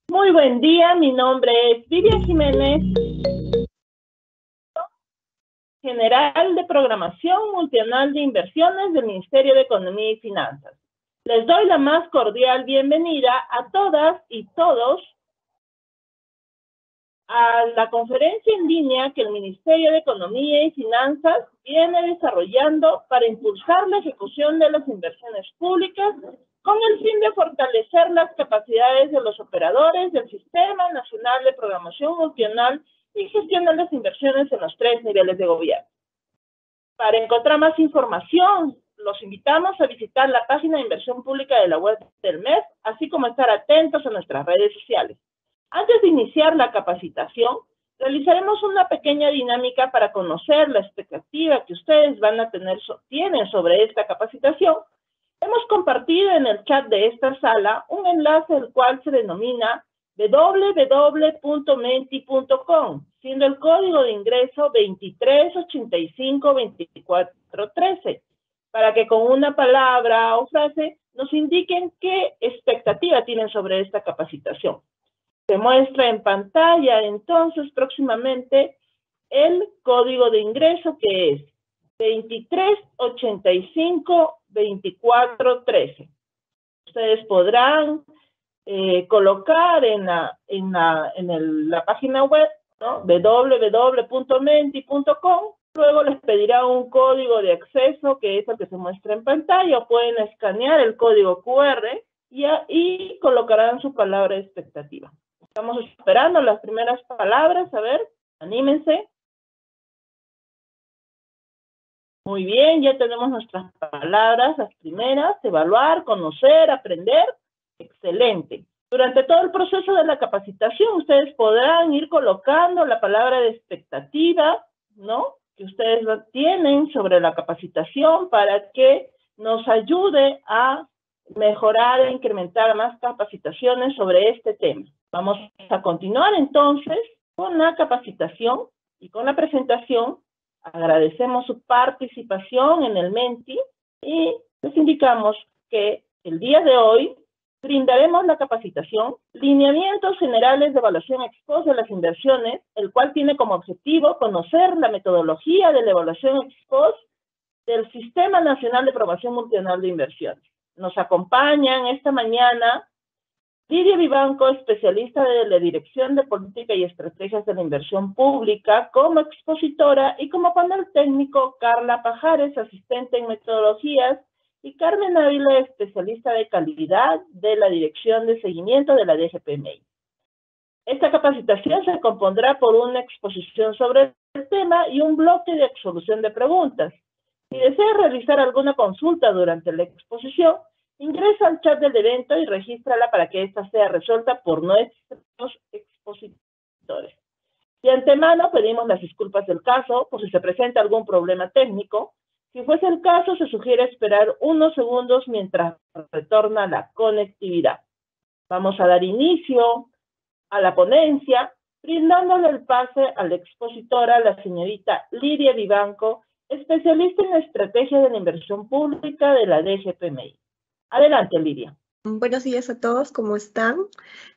Muy buen día, mi nombre es Vivian Jiménez, general de Programación Multianual de Inversiones del Ministerio de Economía y Finanzas. Les doy la más cordial bienvenida a todas y todos a la conferencia en línea que el Ministerio de Economía y Finanzas viene desarrollando para impulsar la ejecución de las inversiones públicas con el fin de fortalecer las capacidades de los operadores del Sistema Nacional de Programación Multianual y Gestión de las Inversiones en los 3 niveles de gobierno. Para encontrar más información, los invitamos a visitar la página de inversión pública de la web del MEF, así como estar atentos a nuestras redes sociales. Antes de iniciar la capacitación, realizaremos una pequeña dinámica para conocer la expectativa que ustedes tienen sobre esta capacitación. Hemos compartido en el chat de esta sala un enlace el cual se denomina www.menti.com, siendo el código de ingreso 23852413, para que con una palabra o frase nos indiquen qué expectativa tienen sobre esta capacitación. Se muestra en pantalla entonces próximamente el código de ingreso, que es 23852413. Ustedes podrán colocar en la página web, ¿no?, www.menti.com. Luego les pedirá un código de acceso, que es el que se muestra en pantalla, o pueden escanear el código QR y colocarán su palabra expectativa. Estamos esperando las primeras palabras. A ver, anímense. Muy bien, ya tenemos nuestras palabras, las primeras: evaluar, conocer, aprender. Excelente. Durante todo el proceso de la capacitación, ustedes podrán ir colocando la palabra de expectativa, ¿no?, que ustedes tienen sobre la capacitación, para que nos ayude a mejorar e incrementar más capacitaciones sobre este tema. Vamos a continuar entonces con la capacitación y con la presentación. Agradecemos su participación en el Menti y les indicamos que el día de hoy brindaremos la capacitación Lineamientos Generales de Evaluación ex post de las Inversiones, el cual tiene como objetivo conocer la metodología de la evaluación ex post del Sistema Nacional de Programación Multianual de Inversiones. Nos acompañan esta mañana Lidia Vivanco, especialista de la Dirección de Política y Estrategias de la Inversión Pública, como expositora, y como panel técnico, Carla Pajares, asistente en metodologías, y Carmen Ávila, especialista de calidad de la Dirección de Seguimiento de la DGPMI. Esta capacitación se compondrá por una exposición sobre el tema y un bloque de solución de preguntas. Si desea realizar alguna consulta durante la exposición, ingresa al chat del evento y regístrala para que ésta sea resuelta por nuestros expositores. De antemano pedimos las disculpas del caso por si se presenta algún problema técnico. Si fuese el caso, se sugiere esperar unos segundos mientras retorna la conectividad. Vamos a dar inicio a la ponencia, brindándole el pase a la expositora, la señorita Lidia Vivanco, especialista en la estrategia de la inversión pública de la DGPMI. Adelante, Lidia. Buenos días a todos, ¿cómo están?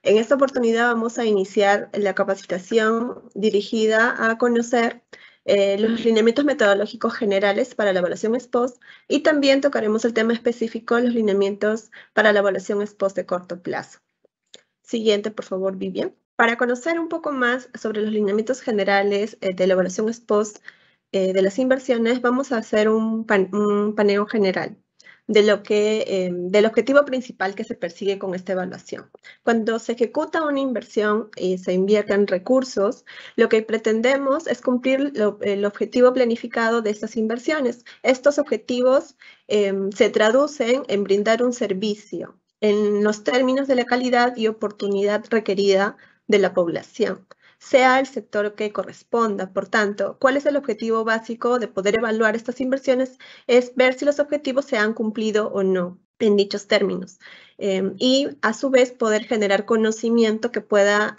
En esta oportunidad vamos a iniciar la capacitación dirigida a conocer los lineamientos metodológicos generales para la evaluación ex post, y también tocaremos el tema específico, los lineamientos para la evaluación ex post de corto plazo. Siguiente, por favor, Vivian. Para conocer un poco más sobre los lineamientos generales de la evaluación ex post de las inversiones, vamos a hacer un paneo general del objetivo principal que se persigue con esta evaluación. Cuando se ejecuta una inversión y se invierten recursos, lo que pretendemos es cumplir el objetivo planificado de estas inversiones. Estos objetivos se traducen en brindar un servicio en los términos de la calidad y oportunidad requerida de la población, sea el sector que corresponda. Por tanto, ¿cuál es el objetivo básico de poder evaluar estas inversiones? Es ver si los objetivos se han cumplido o no en dichos términos, y a su vez poder generar conocimiento que pueda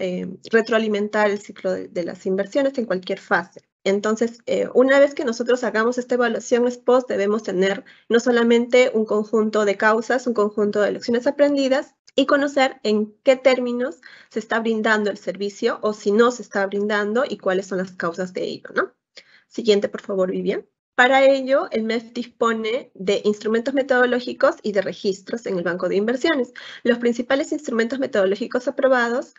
retroalimentar el ciclo de las inversiones en cualquier fase. Entonces, una vez que nosotros hagamos esta evaluación ex post, debemos tener no solamente un conjunto de causas, un conjunto de lecciones aprendidas, y conocer en qué términos se está brindando el servicio o si no se está brindando y cuáles son las causas de ello, ¿no? Siguiente, por favor, Vivian. Para ello, el MEF dispone de instrumentos metodológicos y de registros en el Banco de Inversiones. Los principales instrumentos metodológicos aprobados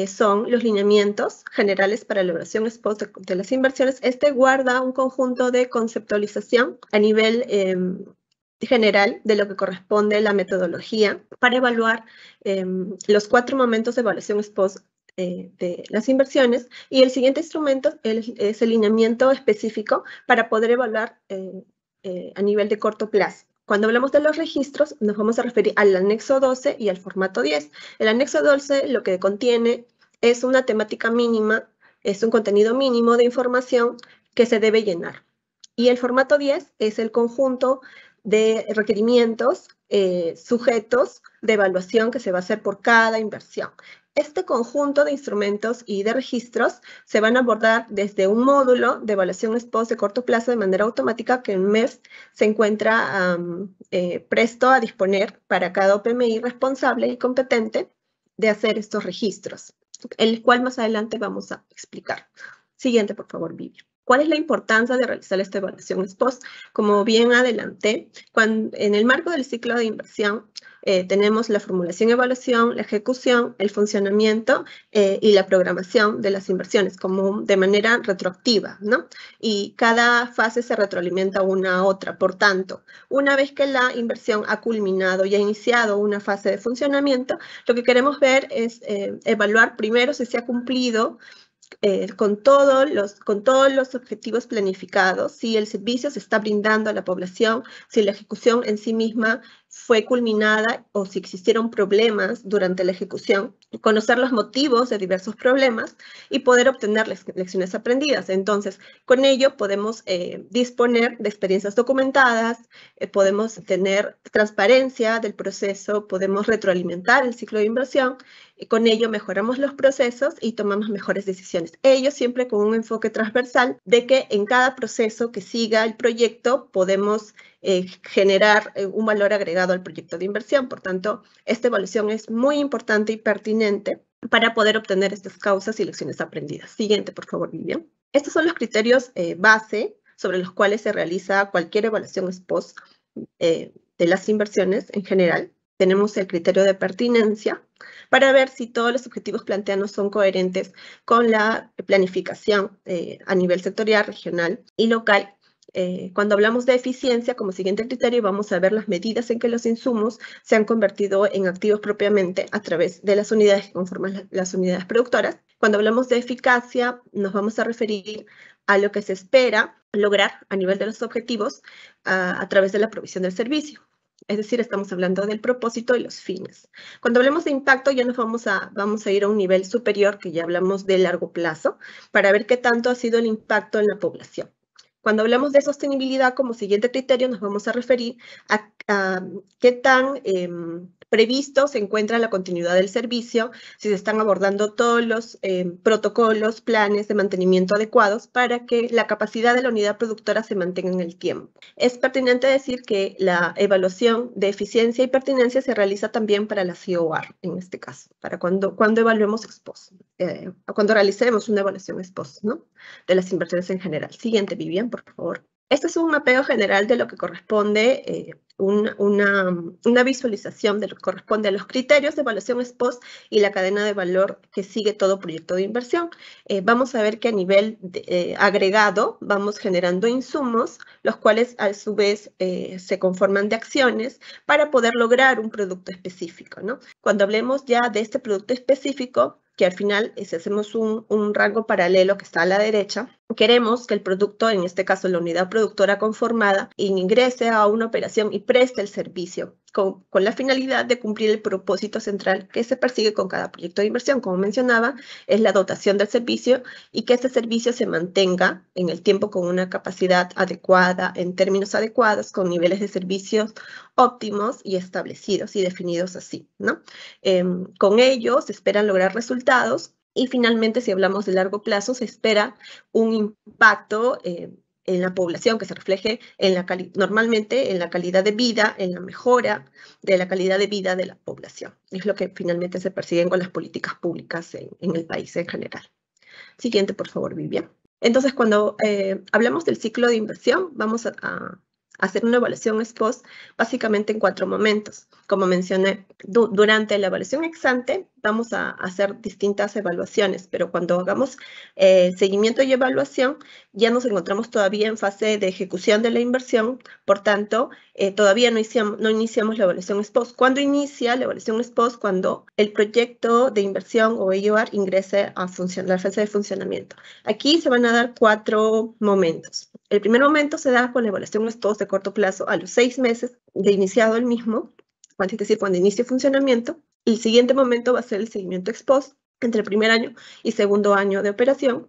son los lineamientos generales para la evaluación ex post de las inversiones. Este guarda un conjunto de conceptualización a nivel general de lo que corresponde a la metodología para evaluar los 4 momentos de evaluación ex post de las inversiones, y el siguiente instrumento es el lineamiento específico para poder evaluar a nivel de corto plazo. Cuando hablamos de los registros, nos vamos a referir al anexo 12 y al formato 10. El anexo 12 lo que contiene es una temática mínima, es un contenido mínimo de información que se debe llenar. Y el formato 10 es el conjunto de requerimientos sujetos de evaluación que se va a hacer por cada inversión. Este conjunto de instrumentos y de registros se van a abordar desde un módulo de evaluación ex post de corto plazo de manera automática que el MEF se encuentra presto a disponer para cada OPMI responsable y competente de hacer estos registros, el cual más adelante vamos a explicar. Siguiente, por favor, Vivian. ¿Cuál es la importancia de realizar esta evaluación ex post? Como bien adelanté, en el marco del ciclo de inversión tenemos la formulación y evaluación, la ejecución, el funcionamiento y la programación de las inversiones como de manera retroactiva, ¿no? Y cada fase se retroalimenta una a otra. Por tanto, una vez que la inversión ha culminado y ha iniciado una fase de funcionamiento, lo que queremos ver es evaluar primero si se ha cumplido con todos los objetivos planificados, si el servicio se está brindando a la población, si la ejecución en sí misma fue culminada o si existieron problemas durante la ejecución, conocer los motivos de diversos problemas y poder obtener lecciones aprendidas. Entonces, con ello podemos disponer de experiencias documentadas, podemos tener transparencia del proceso, podemos retroalimentar el ciclo de inversión, y con ello mejoramos los procesos y tomamos mejores decisiones. Ello siempre con un enfoque transversal de que en cada proceso que siga el proyecto podemos generar un valor agregado al proyecto de inversión. Por tanto, esta evaluación es muy importante y pertinente para poder obtener estas causas y lecciones aprendidas. Siguiente, por favor, Vivian. Estos son los criterios base sobre los cuales se realiza cualquier evaluación ex post de las inversiones en general. Tenemos el criterio de pertinencia para ver si todos los objetivos planteados son coherentes con la planificación a nivel sectorial, regional y local. Cuando hablamos de eficiencia, como siguiente criterio, vamos a ver las medidas en que los insumos se han convertido en activos propiamente a través de las unidades que conforman las unidades productoras. Cuando hablamos de eficacia, nos vamos a referir a lo que se espera lograr a nivel de los objetivos a través de la provisión del servicio. Es decir, estamos hablando del propósito y los fines. Cuando hablemos de impacto, ya nos vamos a ir a un nivel superior, que ya hablamos de largo plazo, para ver qué tanto ha sido el impacto en la población. Cuando hablamos de sostenibilidad, como siguiente criterio, nos vamos a referir a qué tan previsto se encuentra la continuidad del servicio, si se están abordando todos los protocolos, planes de mantenimiento adecuados para que la capacidad de la unidad productora se mantenga en el tiempo. Es pertinente decir que la evaluación de eficiencia y pertinencia se realiza también para la COR, en este caso, para cuando evaluemos ex post, cuando realicemos una evaluación ex post, ¿no? De las inversiones en general. Siguiente, Vivian, por favor. Este es un mapeo general de lo que corresponde, una visualización de lo que corresponde a los criterios de evaluación ex post y la cadena de valor que sigue todo proyecto de inversión. Vamos a ver que a nivel agregado vamos generando insumos, los cuales a su vez se conforman de acciones para poder lograr un producto específico, ¿no? Cuando hablemos ya de este producto específico, que al final, si hacemos un rango paralelo que está a la derecha, queremos que el producto, en este caso la unidad productora conformada, ingrese a una operación y preste el servicio con la finalidad de cumplir el propósito central que se persigue con cada proyecto de inversión. Como mencionaba, es la dotación del servicio y que este servicio se mantenga en el tiempo con una capacidad adecuada, en términos adecuados, con niveles de servicios óptimos y establecidos y definidos así, ¿no? Con ello se esperan lograr resultados y finalmente, si hablamos de largo plazo, se espera un impacto en la población, que se refleje normalmente en la calidad de vida, en la mejora de la calidad de vida de la población. Es lo que finalmente se persiguen con las políticas públicas en el país en general. Siguiente, por favor, Vivian. Entonces, cuando hablamos del ciclo de inversión, vamos a hacer una evaluación ex post básicamente en 4 momentos. Como mencioné, durante la evaluación ex ante vamos a hacer distintas evaluaciones, pero cuando hagamos seguimiento y evaluación ya nos encontramos todavía en fase de ejecución de la inversión, por tanto, todavía no iniciamos la evaluación ex post. ¿Cuándo inicia la evaluación ex post? Cuando el proyecto de inversión o EIOAR ingrese a la fase de funcionamiento. Aquí se van a dar 4 momentos. El primer momento se da con la evaluación ex post de corto plazo a los 6 meses de iniciado el mismo, es decir, cuando inicie funcionamiento. El siguiente momento va a ser el seguimiento ex post entre el primer año y segundo año de operación.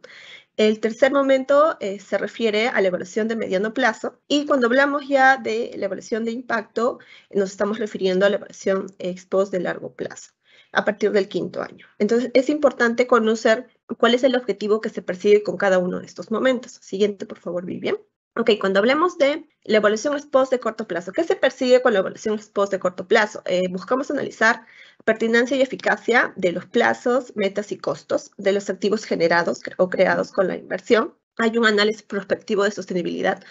El tercer momento se refiere a la evaluación de mediano plazo, y cuando hablamos ya de la evaluación de impacto, nos estamos refiriendo a la evaluación ex post de largo plazo, a partir del 5º año. Entonces, es importante conocer cuál es el objetivo que se persigue con cada uno de estos momentos. Siguiente, por favor, Vivian. Ok, cuando hablemos de la evaluación ex post de corto plazo, ¿qué se persigue con la evaluación ex post de corto plazo? Buscamos analizar pertinencia y eficacia de los plazos, metas y costos de los activos generados o creados con la inversión. Hay un análisis prospectivo de sostenibilidad.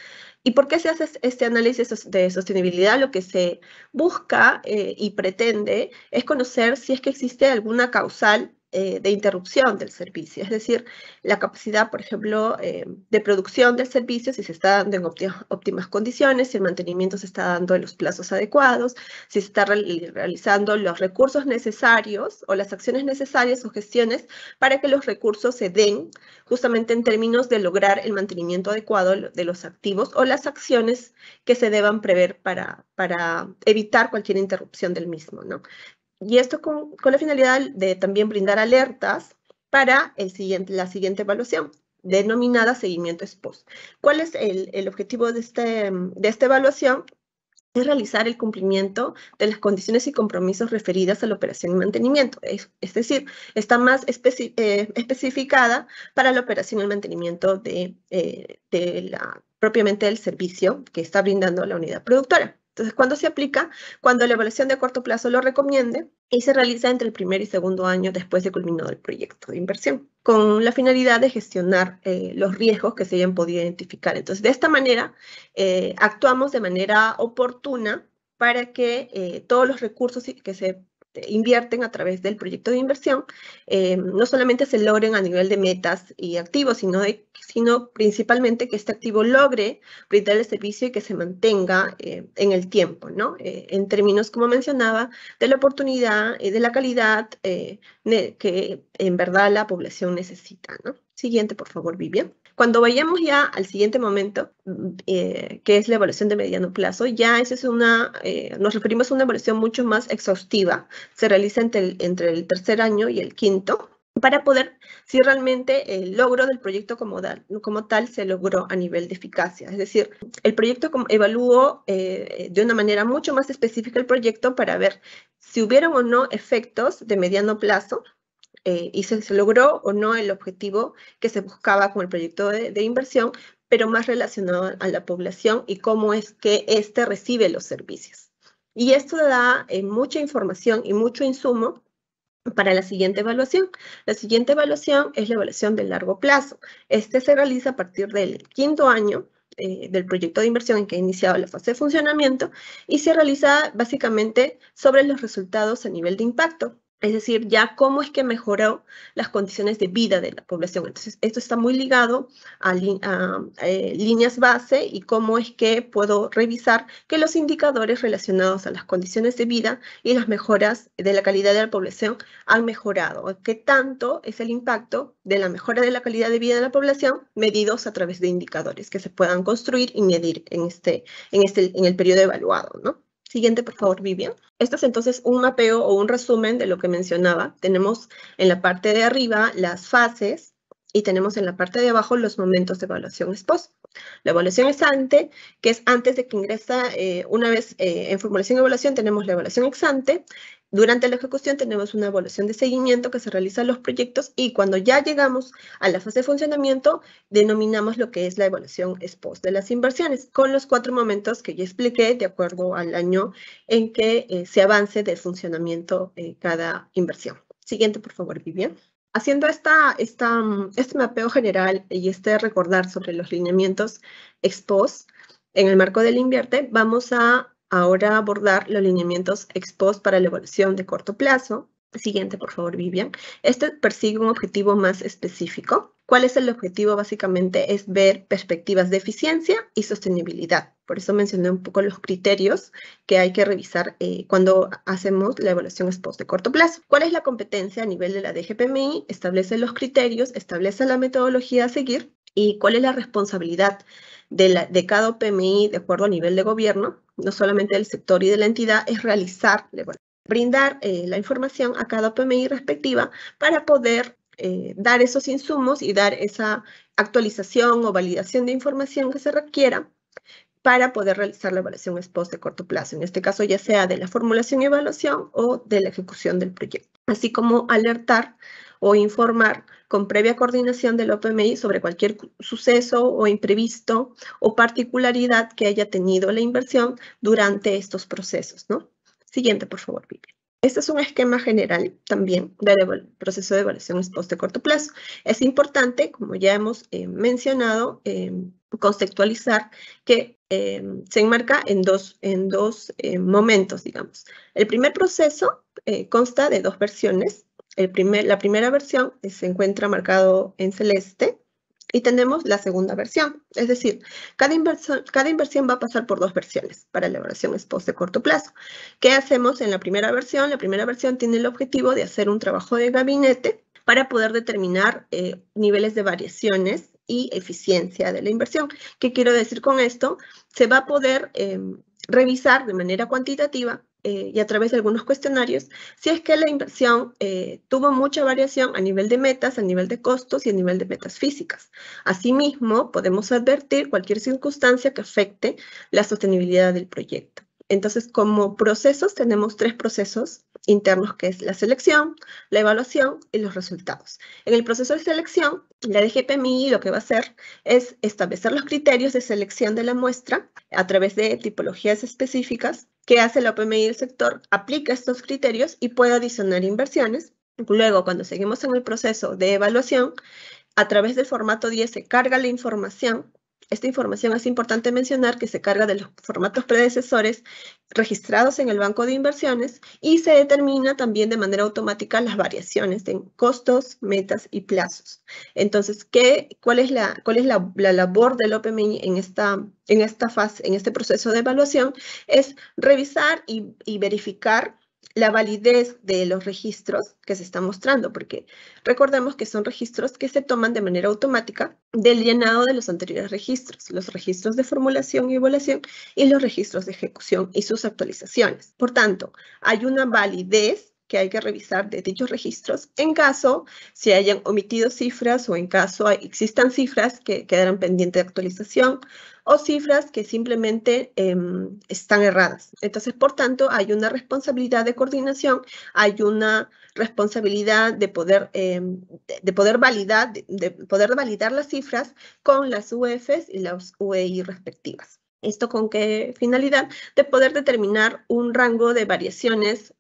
¿Y por qué se hace este análisis de sostenibilidad? Lo que se busca y pretende es conocer si es que existe alguna causal de interrupción del servicio, es decir, la capacidad, por ejemplo, de producción del servicio, si se está dando en óptimas condiciones, si el mantenimiento se está dando en los plazos adecuados, si se está realizando los recursos necesarios o las acciones necesarias o gestiones para que los recursos se den justamente en términos de lograr el mantenimiento adecuado de los activos o las acciones que se deban prever para evitar cualquier interrupción del mismo, ¿no? Y esto con la finalidad de también brindar alertas para la siguiente evaluación, denominada seguimiento ex post. ¿Cuál es el objetivo de esta evaluación? Es realizar el cumplimiento de las condiciones y compromisos referidas a la operación y mantenimiento. Es decir, está más especificada para la operación y el mantenimiento propiamente del servicio que está brindando la unidad productora. Entonces, ¿cuándo se aplica? Cuando la evaluación de corto plazo lo recomiende y se realiza entre el primer y segundo año después de culminado el proyecto de inversión, con la finalidad de gestionar los riesgos que se hayan podido identificar. Entonces, de esta manera, actuamos de manera oportuna para que todos los recursos que se invierten a través del proyecto de inversión no solamente se logren a nivel de metas y activos, sino principalmente que este activo logre brindar el servicio y que se mantenga en el tiempo, ¿no? En términos, como mencionaba, de la oportunidad y de la calidad que en verdad la población necesita, ¿no? Siguiente, por favor, Vivian. Cuando vayamos ya al siguiente momento, que es la evaluación de mediano plazo, ya esa es nos referimos a una evaluación mucho más exhaustiva. Se realiza entre el tercer año y el 5º, para poder, si realmente el logro del proyecto como tal se logró a nivel de eficacia. Es decir, el proyecto evaluó de una manera mucho más específica el proyecto para ver si hubieron o no efectos de mediano plazo, y se logró o no el objetivo que se buscaba con el proyecto de inversión, pero más relacionado a la población y cómo es que éste recibe los servicios. Y esto da mucha información y mucho insumo para la siguiente evaluación. La siguiente evaluación es la evaluación de largo plazo. Este se realiza a partir del 5º año del proyecto de inversión en que ha iniciado la fase de funcionamiento y se realiza básicamente sobre los resultados a nivel de impacto. Es decir, ya cómo es que mejoró las condiciones de vida de la población. Entonces, esto está muy ligado a líneas base y cómo es que puedo revisar que los indicadores relacionados a las condiciones de vida y las mejoras de la calidad de la población han mejorado. ¿Qué tanto es el impacto de la mejora de la calidad de vida de la población medidos a través de indicadores que se puedan construir y medir en el periodo evaluado, ¿no? Siguiente, por favor, Vivian. Esto es entonces un mapeo o un resumen de lo que mencionaba. Tenemos en la parte de arriba las fases y tenemos en la parte de abajo los momentos de evaluación ex post. La evaluación ex ante, que es antes de que ingresa, una vez en formulación y evaluación tenemos la evaluación ex ante, Durante la ejecución tenemos una evaluación de seguimiento que se realiza en los proyectos y cuando ya llegamos a la fase de funcionamiento, denominamos lo que es la evaluación ex post de las inversiones, con los 4 momentos que ya expliqué de acuerdo al año en que se avance del funcionamiento cada inversión. Siguiente, por favor, Vivian. Haciendo este mapeo general y recordar sobre los lineamientos ex post en el marco del Invierte, vamos a ahora abordar los lineamientos ex post para la evaluación de corto plazo. Siguiente, por favor, Vivian. Este persigue un objetivo más específico. ¿Cuál es el objetivo? Básicamente es ver perspectivas de eficiencia y sostenibilidad. Por eso mencioné un poco los criterios que hay que revisar cuando hacemos la evaluación ex post de corto plazo. ¿Cuál es la competencia a nivel de la DGPMI? Establece los criterios, establece la metodología a seguir y cuál es la responsabilidad de cada OPMI de acuerdo a nivel de gobierno, no solamente del sector y de la entidad, es realizar, brindar la información a cada OPMI respectiva para poder dar esos insumos y dar esa actualización o validación de información que se requiera para poder realizar la evaluación ex post de corto plazo, en este caso ya sea de la formulación y evaluación o de la ejecución del proyecto, así como alertar o informar con previa coordinación del OPMI sobre cualquier suceso o imprevisto o particularidad que haya tenido la inversión durante estos procesos, ¿no? Siguiente, por favor, Vivian. Este es un esquema general también del proceso de evaluación ex post de corto plazo. Es importante, como ya hemos mencionado, conceptualizar que se enmarca en dos momentos, digamos. El primer proceso consta de 2 versiones. La primera versión se encuentra marcado en celeste y tenemos la segunda versión. Es decir, cada inversión va a pasar por 2 versiones para la evaluación ex post de corto plazo. ¿Qué hacemos en la primera versión? La primera versión tiene el objetivo de hacer un trabajo de gabinete para poder determinar niveles de variaciones y eficiencia de la inversión. ¿Qué quiero decir con esto? Se va a poder revisar de manera cuantitativa y a través de algunos cuestionarios, si es que la inversión tuvo mucha variación a nivel de metas, a nivel de costos y a nivel de metas físicas. Asimismo, podemos advertir cualquier circunstancia que afecte la sostenibilidad del proyecto. Entonces, como procesos, tenemos 3 procesos internos, que es la selección, la evaluación y los resultados. En el proceso de selección, la DGPMI lo que va a hacer es establecer los criterios de selección de la muestra a través de tipologías específicas. ¿Qué hace la OPMI del sector? Aplica estos criterios y puede adicionar inversiones. Luego, cuando seguimos en el proceso de evaluación, a través del formato 10 se carga la información. Esta información es importante mencionar que se carga de los formatos predecesores registrados en el banco de inversiones y se determina también de manera automática las variaciones en costos, metas y plazos. Entonces, ¿cuál es la labor del OPMI en esta fase, en este proceso de evaluación? Es revisar y verificar la validez de los registros que se están mostrando, porque recordemos que son registros que se toman de manera automática del llenado de los anteriores registros, los registros de formulación y evaluación y los registros de ejecución y sus actualizaciones. Por tanto, hay una validez que hay que revisar de dichos registros en caso se hayan omitido cifras o en caso existan cifras que quedaran pendientes de actualización o cifras que simplemente están erradas. Entonces, por tanto, hay una responsabilidad de coordinación, hay una responsabilidad de poder validar las cifras con las UFs y las UEI respectivas. ¿Esto con qué finalidad? De poder determinar un rango de variaciones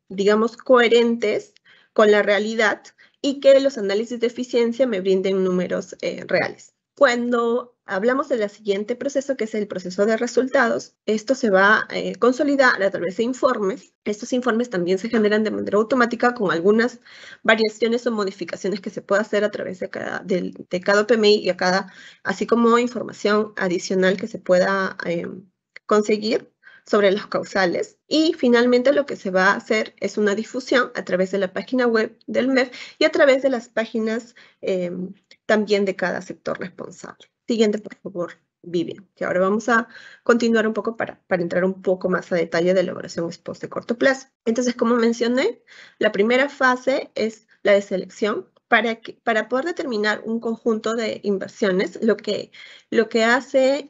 digamos, coherentes con la realidad y que los análisis de eficiencia me brinden números reales. Cuando hablamos del siguiente proceso, que es el proceso de resultados, esto se va a consolidar a través de informes. Estos informes también se generan de manera automática con algunas variaciones o modificaciones que se puede hacer a través de cada OPMI y así como información adicional que se pueda conseguir sobre los causales. Y finalmente lo que se va a hacer es una difusión a través de la página web del MEF y a través de las páginas también de cada sector responsable. Siguiente, por favor, Vivian, que ahora vamos a continuar un poco para entrar un poco más a detalle de la evaluación ex post de corto plazo. Entonces, como mencioné, la primera fase es la de selección. para poder determinar un conjunto de inversiones, lo que hace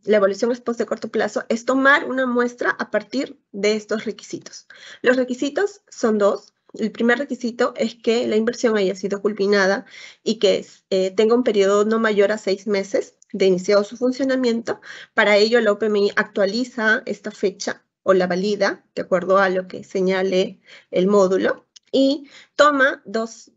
la evaluación ex post de corto plazo es tomar una muestra a partir de estos requisitos. Los requisitos son dos. El primer requisito es que la inversión haya sido culminada y que tenga un periodo no mayor a 6 meses de iniciado su funcionamiento. Para ello, la OPMI actualiza esta fecha o la valida de acuerdo a lo que señale el módulo y toma dos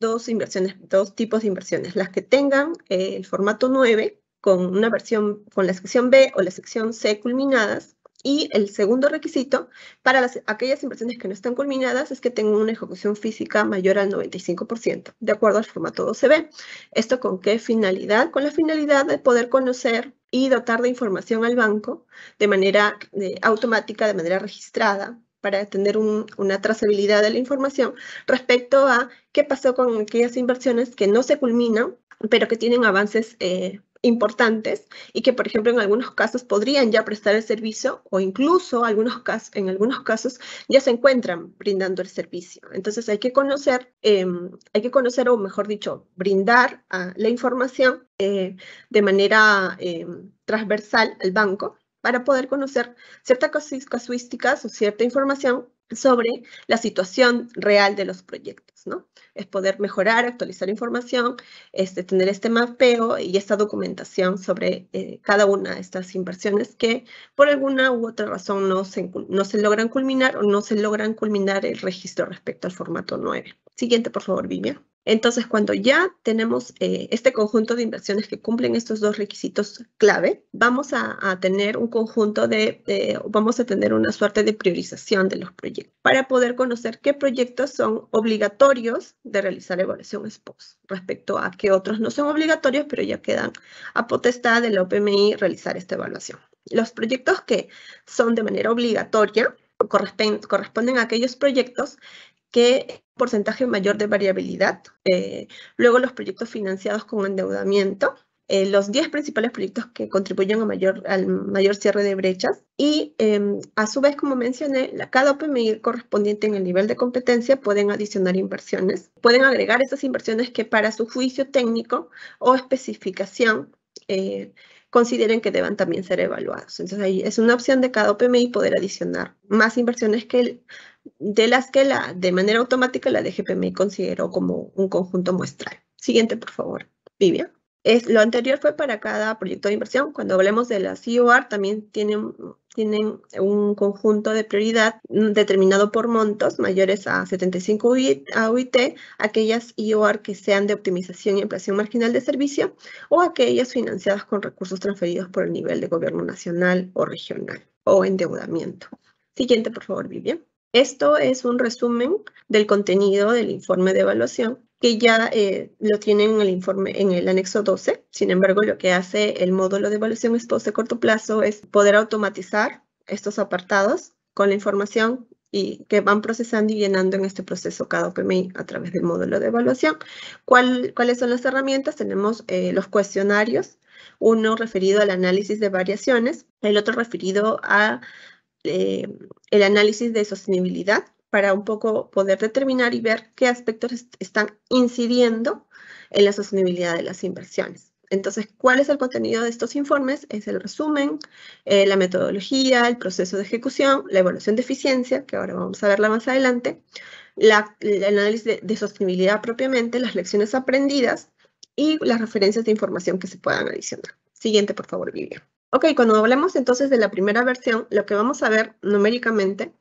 tipos de inversiones, las que tengan el formato 9 con una versión con la sección B o la sección C culminadas. Y el segundo requisito para aquellas inversiones que no están culminadas es que tengan una ejecución física mayor al 95%, de acuerdo al formato 12B. ¿Esto con qué finalidad? Con la finalidad de poder conocer y dotar de información al banco de manera automática, de manera registrada, para tener una trazabilidad de la información respecto a qué pasó con aquellas inversiones que no se culminan, pero que tienen avances importantes y que, por ejemplo, en algunos casos podrían ya prestar el servicio o incluso en algunos casos ya se encuentran brindando el servicio. Entonces hay que conocer o mejor dicho, brindar la información de manera transversal al banco para poder conocer ciertas casuísticas o cierta información sobre la situación real de los proyectos, ¿no? Es poder mejorar, actualizar información, tener este mapeo y esta documentación sobre cada una de estas inversiones que por alguna u otra razón no se logran culminar o no se logran culminar el registro respecto al formato 9. Siguiente, por favor, Vivian. Entonces, cuando ya tenemos este conjunto de inversiones que cumplen estos dos requisitos clave, vamos a tener un conjunto vamos a tener una suerte de priorización de los proyectos para poder conocer qué proyectos son obligatorios de realizar evaluación ex post respecto a qué otros no son obligatorios, pero ya quedan a potestad de la OPMI realizar esta evaluación. Los proyectos que son de manera obligatoria corresponden a aquellos proyectos que porcentaje mayor de variabilidad. Luego los proyectos financiados con endeudamiento, los 10 principales proyectos que contribuyen al mayor cierre de brechas y a su vez, como mencioné, cada OPMI correspondiente en el nivel de competencia pueden adicionar inversiones, pueden agregar esas inversiones que para su juicio técnico o especificación consideren que deban también ser evaluados. Entonces ahí es una opción de cada OPMI poder adicionar más inversiones de las que de manera automática la DGPMI consideró como un conjunto muestral. Siguiente, por favor, Vivian. Lo anterior fue para cada proyecto de inversión. Cuando hablemos de las IOR, también tienen un conjunto de prioridad determinado por montos mayores a 75 UIT, aquellas IOR que sean de optimización y ampliación marginal de servicio, o aquellas financiadas con recursos transferidos por el nivel de gobierno nacional o regional, o endeudamiento. Siguiente, por favor, Vivian. Esto es un resumen del contenido del informe de evaluación que ya lo tienen en el informe, en el anexo 12. Sin embargo, lo que hace el módulo de evaluación ex post de corto plazo es poder automatizar estos apartados con la información y que van procesando y llenando en este proceso cada OPMI a través del módulo de evaluación. ¿Cuáles son las herramientas? Tenemos los cuestionarios, uno referido al análisis de variaciones, el otro referido a el análisis de sostenibilidad para un poco poder determinar y ver qué aspectos están incidiendo en la sostenibilidad de las inversiones. Entonces, ¿cuál es el contenido de estos informes? Es el resumen, la metodología, el proceso de ejecución, la evaluación de eficiencia, que ahora vamos a verla más adelante, el análisis de sostenibilidad propiamente, las lecciones aprendidas y las referencias de información que se puedan adicionar. Siguiente, por favor, Vivian. Ok, cuando hablemos entonces de la primera versión, lo que vamos a ver numéricamente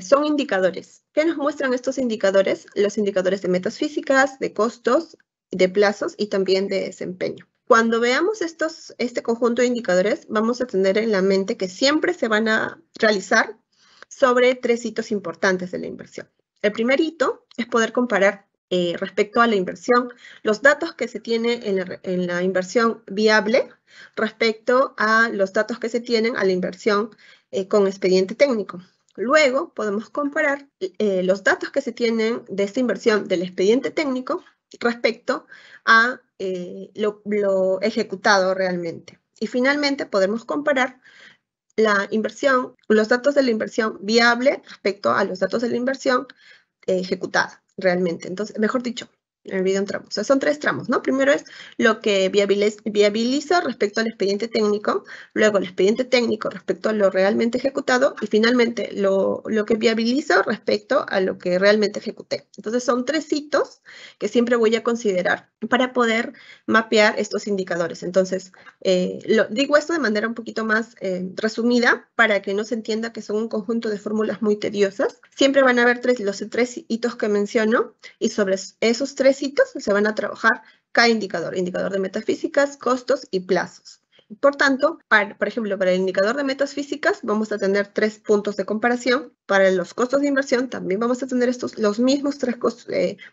son indicadores. ¿Qué nos muestran estos indicadores? Los indicadores de metas físicas, de costos, de plazos y también de desempeño. Cuando veamos este conjunto de indicadores, vamos a tener en la mente que siempre se van a realizar sobre 3 hitos importantes de la inversión. El primer hito es poder comparar respecto a la inversión, los datos que se tiene en la inversión viable respecto a los datos que se tienen a la inversión con expediente técnico. Luego podemos comparar los datos que se tienen de esta inversión del expediente técnico respecto a lo ejecutado realmente. Y finalmente podemos comparar los datos de la inversión viable respecto a los datos de la inversión ejecutada realmente. Entonces, mejor dicho, Me olvidé un tramo. O sea, son 3 tramos, ¿no? Primero es lo que viabiliza respecto al expediente técnico, luego el expediente técnico respecto a lo realmente ejecutado y finalmente lo que viabiliza respecto a lo que realmente ejecuté. Entonces son 3 hitos que siempre voy a considerar para poder mapear estos indicadores. Entonces, digo esto de manera un poquito más resumida para que no se entienda que son un conjunto de fórmulas muy tediosas. Siempre van a haber los 3 hitos que menciono y sobre esos 3 hitos se van a trabajar cada indicador de metafísicas, costos y plazos. Por tanto, por ejemplo, para el indicador de metas físicas vamos a tener 3 puntos de comparación. Para los costos de inversión también vamos a tener los mismos 3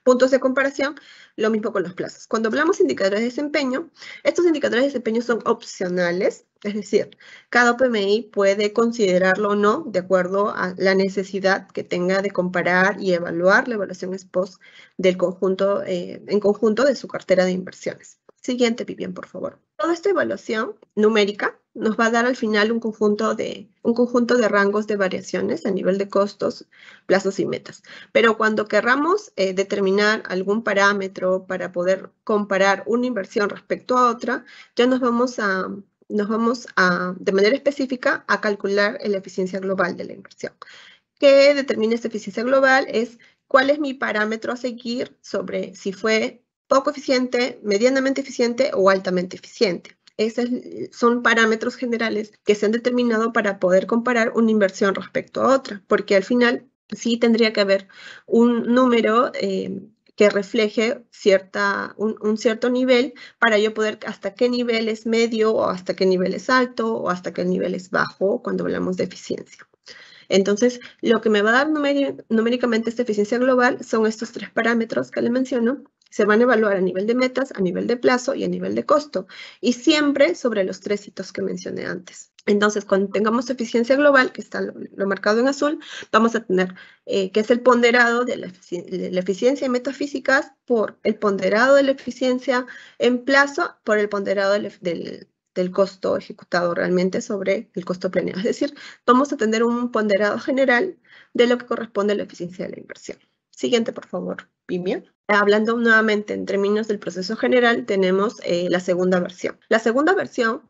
puntos de comparación, lo mismo con los plazos. Cuando hablamos de indicadores de desempeño, estos indicadores de desempeño son opcionales, es decir, cada OPMI puede considerarlo o no de acuerdo a la necesidad que tenga de comparar y evaluar la evaluación ex post del conjunto, en conjunto de su cartera de inversiones. Siguiente, Vivian, por favor. Toda esta evaluación numérica nos va a dar al final un conjunto de rangos de variaciones a nivel de costos, plazos y metas. Pero cuando querramos determinar algún parámetro para poder comparar una inversión respecto a otra, ya nos vamos a, de manera específica, a calcular la eficiencia global de la inversión. ¿Qué determina esta eficiencia global? Es cuál es mi parámetro a seguir sobre si fue poco eficiente, medianamente eficiente o altamente eficiente. Esos son parámetros generales que se han determinado para poder comparar una inversión respecto a otra, porque al final sí tendría que haber un número que refleje un cierto nivel para yo poder hasta qué nivel es medio o hasta qué nivel es alto o hasta qué nivel es bajo cuando hablamos de eficiencia. Entonces, lo que me va a dar numéricamente esta eficiencia global son estos 3 parámetros que le menciono. Se van a evaluar a nivel de metas, a nivel de plazo y a nivel de costo. Y siempre sobre los 3 hitos que mencioné antes. Entonces, cuando tengamos eficiencia global, que está lo marcado en azul, vamos a tener que es el ponderado de la eficiencia en metafísicas por el ponderado de la eficiencia en plazo por el ponderado del costo ejecutado realmente sobre el costo planeado. Es decir, vamos a tener un ponderado general de lo que corresponde a la eficiencia de la inversión. Siguiente, por favor, Vivian. Hablando nuevamente en términos del proceso general, tenemos la segunda versión. La segunda versión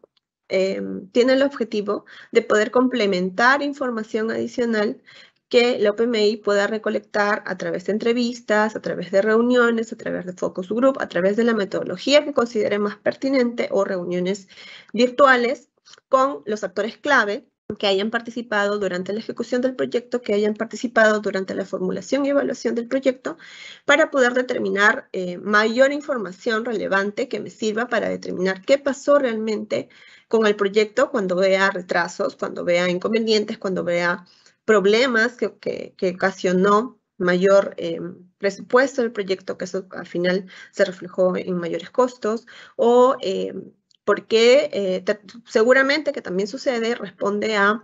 tiene el objetivo de poder complementar información adicional que la OPMI pueda recolectar a través de entrevistas, a través de reuniones, a través de focus group, a través de la metodología que considere más pertinente o reuniones virtuales con los actores clave que hayan participado durante la ejecución del proyecto, que hayan participado durante la formulación y evaluación del proyecto, para poder determinar mayor información relevante que me sirva para determinar qué pasó realmente con el proyecto cuando vea retrasos, cuando vea inconvenientes, cuando vea problemas que ocasionó mayor presupuesto del proyecto, que eso al final se reflejó en mayores costos, o porque seguramente que también sucede, responde a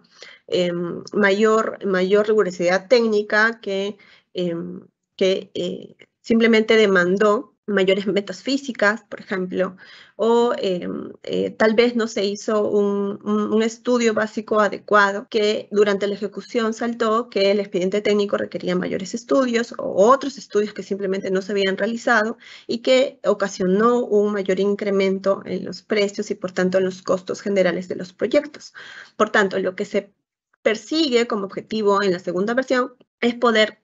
mayor rigurosidad técnica que simplemente demandó mayores metas físicas, por ejemplo, o tal vez no se hizo un estudio básico adecuado, que durante la ejecución saltó que el expediente técnico requería mayores estudios o otros estudios que simplemente no se habían realizado y que ocasionó un mayor incremento en los precios y por tanto en los costos generales de los proyectos. Por tanto, lo que se persigue como objetivo en la segunda versión es poder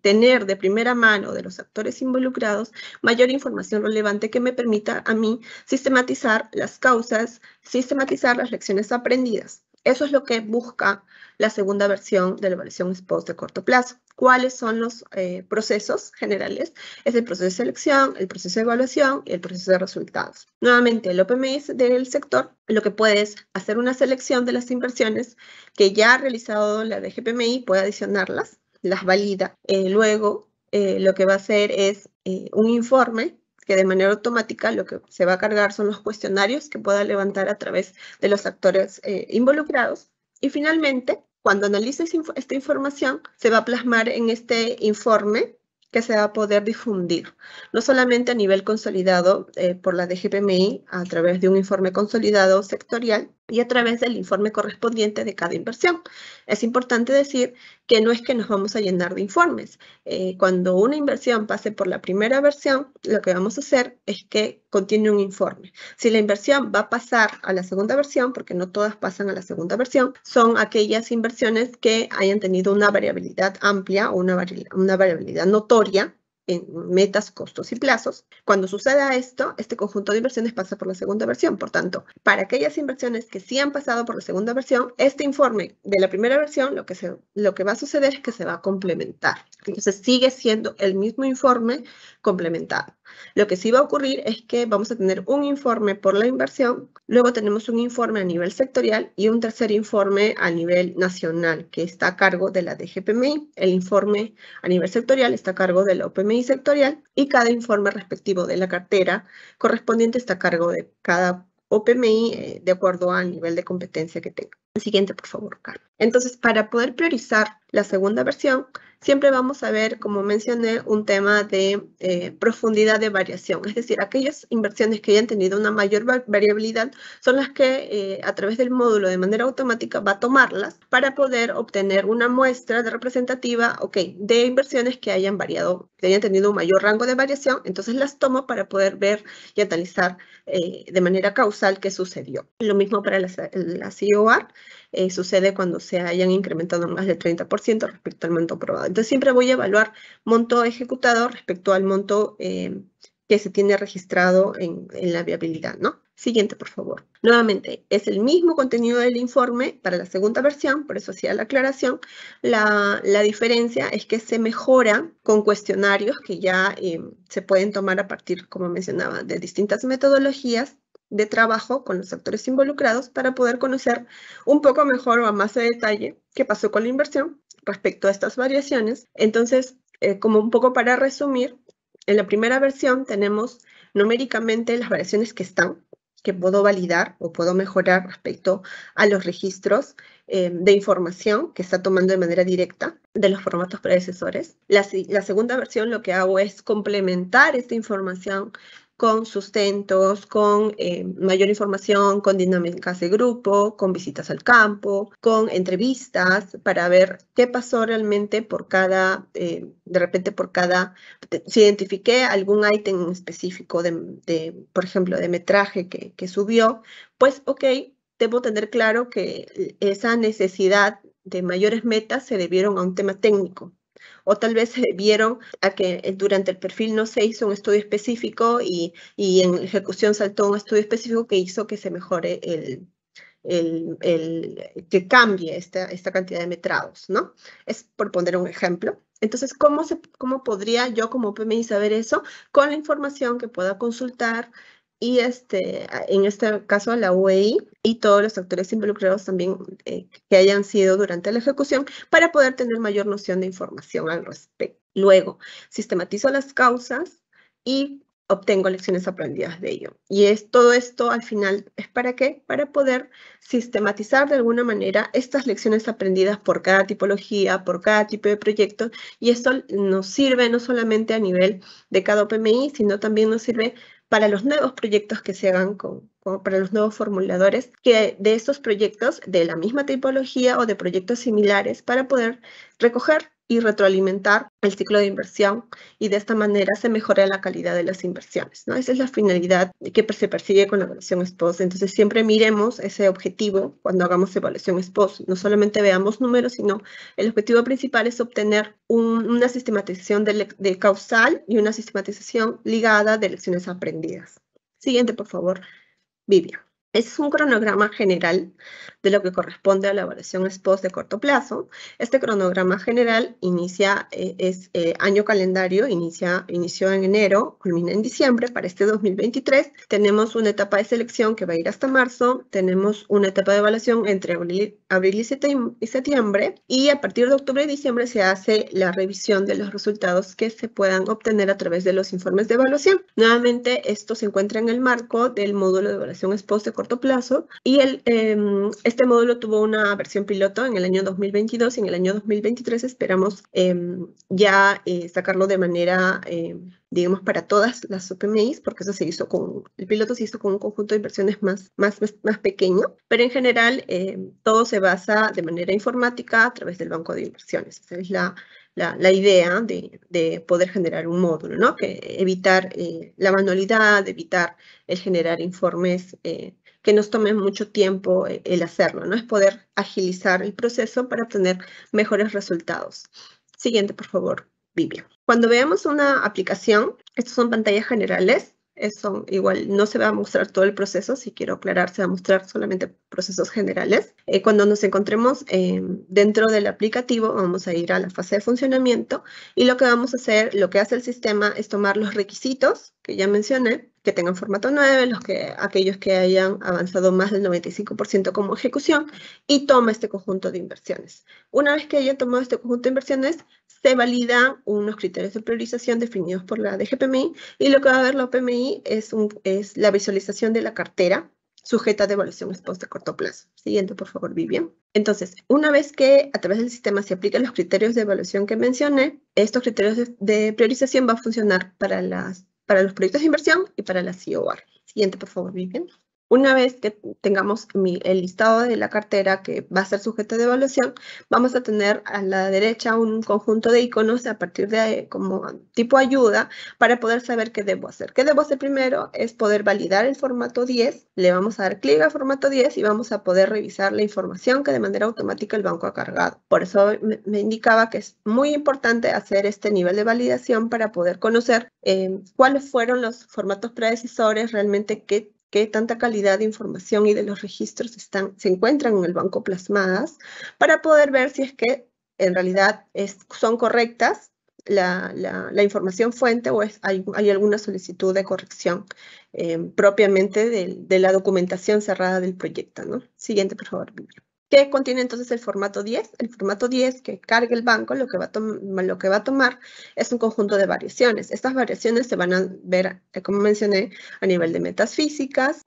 tener de primera mano de los actores involucrados mayor información relevante que me permita a mí sistematizar las causas, sistematizar las lecciones aprendidas. Eso es lo que busca la segunda versión de la evaluación ex post de corto plazo. ¿Cuáles son los procesos generales? Es el proceso de selección, el proceso de evaluación y el proceso de resultados. Nuevamente, el OPMI del sector lo que puede es hacer una selección de las inversiones que ya ha realizado la DGPMI, puede adicionarlas, las valida. Luego, lo que va a hacer es un informe que de manera automática lo que se va a cargar son los cuestionarios que pueda levantar a través de los actores involucrados. Y finalmente, cuando analice esta información, se va a plasmar en este informe que se va a poder difundir, no solamente a nivel consolidado por la DGPMI a través de un informe consolidado sectorial, y a través del informe correspondiente de cada inversión. Es importante decir que no es que nos vamos a llenar de informes. Cuando una inversión pase por la primera versión, lo que vamos a hacer es que contiene un informe. Si la inversión va a pasar a la segunda versión, porque no todas pasan a la segunda versión, son aquellas inversiones que hayan tenido una variabilidad amplia o una variabilidad notoria en metas, costos y plazos. Cuando suceda esto, este conjunto de inversiones pasa por la segunda versión. Por tanto, para aquellas inversiones que sí han pasado por la segunda versión, este informe de la primera versión, lo que va a suceder es que se va a complementar. Entonces, sigue siendo el mismo informe complementado. Lo que sí va a ocurrir es que vamos a tener un informe por la inversión, luego tenemos un informe a nivel sectorial y un tercer informe a nivel nacional, que está a cargo de la DGPMI. El informe a nivel sectorial está a cargo de la OPMI sectorial y cada informe respectivo de la cartera correspondiente está a cargo de cada OPMI de acuerdo al nivel de competencia que tenga. El siguiente, por favor, Carlos. Entonces, para poder priorizar la segunda versión, siempre vamos a ver, como mencioné, un tema de profundidad de variación. Es decir, aquellas inversiones que hayan tenido una mayor variabilidad son las que a través del módulo de manera automática va a tomarlas para poder obtener una muestra de representativa, de inversiones que hayan variado, que hayan tenido un mayor rango de variación. Entonces las tomo para poder ver y analizar de manera causal qué sucedió. Lo mismo para la COR. Sucede cuando se hayan incrementado más del 30% respecto al monto aprobado. Entonces siempre voy a evaluar monto ejecutado respecto al monto que se tiene registrado en la viabilidad, ¿no? Siguiente, por favor. Nuevamente, es el mismo contenido del informe para la segunda versión, por eso hacía la aclaración. La diferencia es que se mejora con cuestionarios que ya se pueden tomar a partir, como mencionaba, de distintas metodologías de trabajo con los actores involucrados para poder conocer un poco mejor o a más de detalle qué pasó con la inversión respecto a estas variaciones. Entonces, como un poco para resumir, en la primera versión tenemos numéricamente las variaciones que están, que puedo validar o puedo mejorar respecto a los registros de información que está tomando de manera directa de los formatos predecesores. La segunda versión lo que hago es complementar esta información con sustentos, con mayor información, con dinámicas de grupo, con visitas al campo, con entrevistas para ver qué pasó realmente por cada, si identifiqué algún ítem específico por ejemplo, de metraje que subió, pues debo tener claro que esa necesidad de mayores metas se debieron a un tema técnico. O tal vez se debieron a que durante el perfil no se hizo un estudio específico y en ejecución saltó un estudio específico que hizo que se mejore que cambie esta cantidad de metrados, ¿no? Es por poner un ejemplo. Entonces, ¿cómo podría yo como PMI saber eso? Con la información que pueda consultar y en este caso la UEI y todos los actores involucrados también que hayan sido durante la ejecución para poder tener mayor noción de información al respecto. Luego, sistematizo las causas y obtengo lecciones aprendidas de ello. Y todo esto al final es ¿para qué? Para poder sistematizar de alguna manera estas lecciones aprendidas por cada tipología, por cada tipo de proyecto, y esto nos sirve no solamente a nivel de cada OPMI, sino también nos sirve para los nuevos proyectos que se hagan para los nuevos formuladores, que de estos proyectos de la misma tipología o de proyectos similares para poder recoger y retroalimentar el ciclo de inversión y de esta manera se mejora la calidad de las inversiones, ¿no? Esa es la finalidad que se persigue con la evaluación ex post. Entonces siempre miremos ese objetivo cuando hagamos evaluación ex post. No solamente veamos números, sino el objetivo principal es obtener una sistematización de causal y una sistematización ligada de lecciones aprendidas. Siguiente, por favor, Vivian. Es un cronograma general de lo que corresponde a la evaluación ex post de corto plazo. Este cronograma general es año calendario, inició en enero, culmina en diciembre. Para este 2023 tenemos una etapa de selección que va a ir hasta marzo, tenemos una etapa de evaluación entre abril y septiembre, y a partir de octubre y diciembre se hace la revisión de los resultados que se puedan obtener a través de los informes de evaluación. Nuevamente, esto se encuentra en el marco del módulo de evaluación ex post de corto plazo, y este módulo tuvo una versión piloto en el año 2022 y en el año 2023 esperamos ya sacarlo de manera, digamos, para todas las UPMIs, porque eso el piloto se hizo con un conjunto de inversiones más pequeño, pero en general todo se basa de manera informática a través del banco de inversiones. Esa es la idea de poder generar un módulo, ¿no? Que evitar la manualidad, evitar el generar informes que nos tomen mucho tiempo el hacerlo, ¿no? Es poder agilizar el proceso para obtener mejores resultados. Siguiente, por favor, Vivian. Cuando veamos una aplicación, estas son pantallas generales. Eso igual no se va a mostrar todo el proceso, si quiero aclarar, se va a mostrar solamente procesos generales. Cuando nos encontremos dentro del aplicativo, vamos a ir a la fase de funcionamiento y lo que vamos a hacer, lo que hace el sistema es tomar los requisitos que ya mencioné, que tengan formato 9, aquellos que hayan avanzado más del 95% como ejecución, y toma este conjunto de inversiones. Una vez que haya tomado este conjunto de inversiones, se validan unos criterios de priorización definidos por la DGPMI, y lo que va a ver la OPMI es la visualización de la cartera sujeta de evaluación ex post de corto plazo. Siguiente, por favor, Vivian. Entonces, una vez que a través del sistema se aplican los criterios de evaluación que mencioné, estos criterios de priorización van a funcionar para los proyectos de inversión y para la COR. Siguiente, por favor, Vivian. Una vez que tengamos el listado de la cartera que va a ser sujeto de evaluación, vamos a tener a la derecha un conjunto de iconos a partir de como tipo ayuda para poder saber qué debo hacer. ¿Qué debo hacer primero? Es poder validar el formato 10. Le vamos a dar clic al formato 10 y vamos a poder revisar la información que de manera automática el banco ha cargado. Por eso me indicaba que es muy importante hacer este nivel de validación para poder conocer cuáles fueron los formatos predecesores, realmente qué tanta calidad de información y de los registros se encuentran en el banco plasmadas, para poder ver si es que en realidad son correctas la información fuente o hay alguna solicitud de corrección propiamente de la documentación cerrada del proyecto, ¿no? Siguiente, por favor, Vivian. ¿Qué contiene entonces el formato 10? El formato 10 que cargue el banco, lo que va a tomar es un conjunto de variaciones. Estas variaciones se van a ver, como mencioné, a nivel de metas físicas,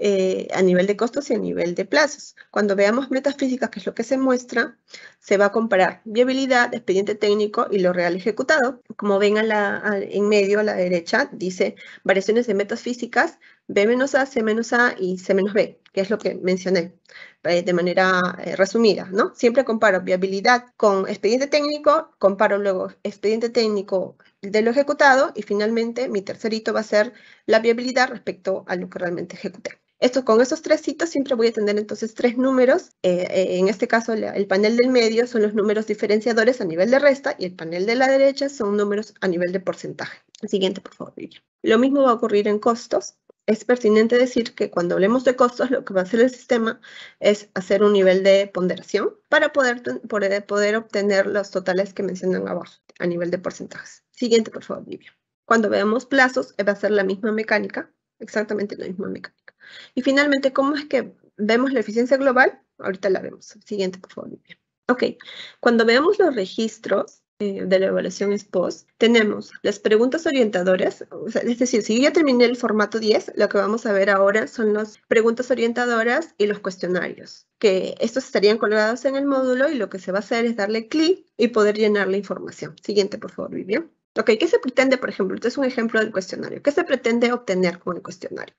a nivel de costos y a nivel de plazos. Cuando veamos metas físicas, que es lo que se muestra, se va a comparar viabilidad, expediente técnico y lo real ejecutado. Como ven en medio a la derecha, dice variaciones de metas físicas, B-A, C-A y C-B, que es lo que mencioné de manera resumida, ¿no? Siempre comparo viabilidad con expediente técnico, comparo luego expediente técnico de lo ejecutado y finalmente mi tercer hito va a ser la viabilidad respecto a lo que realmente ejecuté. Con esos tres hitos siempre voy a tener entonces tres números. En este caso, el panel del medio son los números diferenciadores a nivel de resta y el panel de la derecha son números a nivel de porcentaje. El siguiente, por favor, Vivian. Lo mismo va a ocurrir en costos. Es pertinente decir que cuando hablemos de costos, lo que va a hacer el sistema es hacer un nivel de ponderación para poder obtener los totales que mencionan abajo a nivel de porcentajes. Siguiente, por favor, Vivian. Cuando veamos plazos, va a ser la misma mecánica, exactamente la misma mecánica. Y finalmente, ¿cómo es que vemos la eficiencia global? Ahorita la vemos. Siguiente, por favor, Vivian. Ok, cuando veamos los registros de la evaluación ex post, tenemos las preguntas orientadoras, es decir, si yo ya terminé el formato 10, lo que vamos a ver ahora son las preguntas orientadoras y los cuestionarios, que estos estarían colgados en el módulo y lo que se va a hacer es darle clic y poder llenar la información. Siguiente, por favor, Vivian. Ok, ¿qué se pretende, por ejemplo? Este es un ejemplo del cuestionario. ¿Qué se pretende obtener con el cuestionario?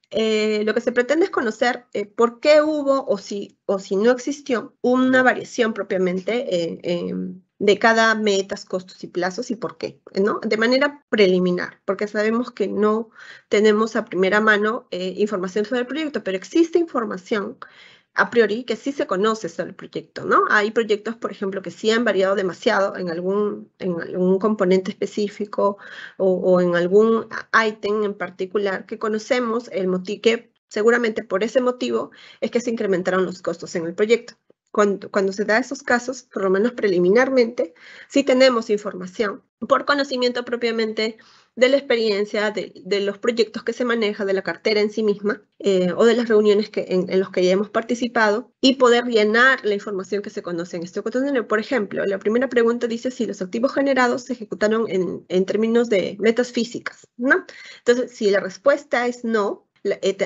Lo que se pretende es conocer por qué hubo o si no existió una variación propiamente de cada metas, costos y plazos y por qué, ¿no? De manera preliminar, porque sabemos que no tenemos a primera mano información sobre el proyecto, pero existe información a priori que sí se conoce sobre el proyecto, ¿no? Hay proyectos, por ejemplo, que sí han variado demasiado en algún componente específico o en algún ítem en particular que conocemos el motivo, que seguramente por ese motivo es que se incrementaron los costos en el proyecto. Cuando se da esos casos, por lo menos preliminarmente, sí tenemos información por conocimiento propiamente de la experiencia, de los proyectos que se maneja, de la cartera en sí misma, o de las reuniones en las que ya hemos participado, y poder llenar la información que se conoce en este cuestionario. Por ejemplo, la primera pregunta dice si los activos generados se ejecutaron en términos de metas físicas, ¿no? Entonces, si la respuesta es no,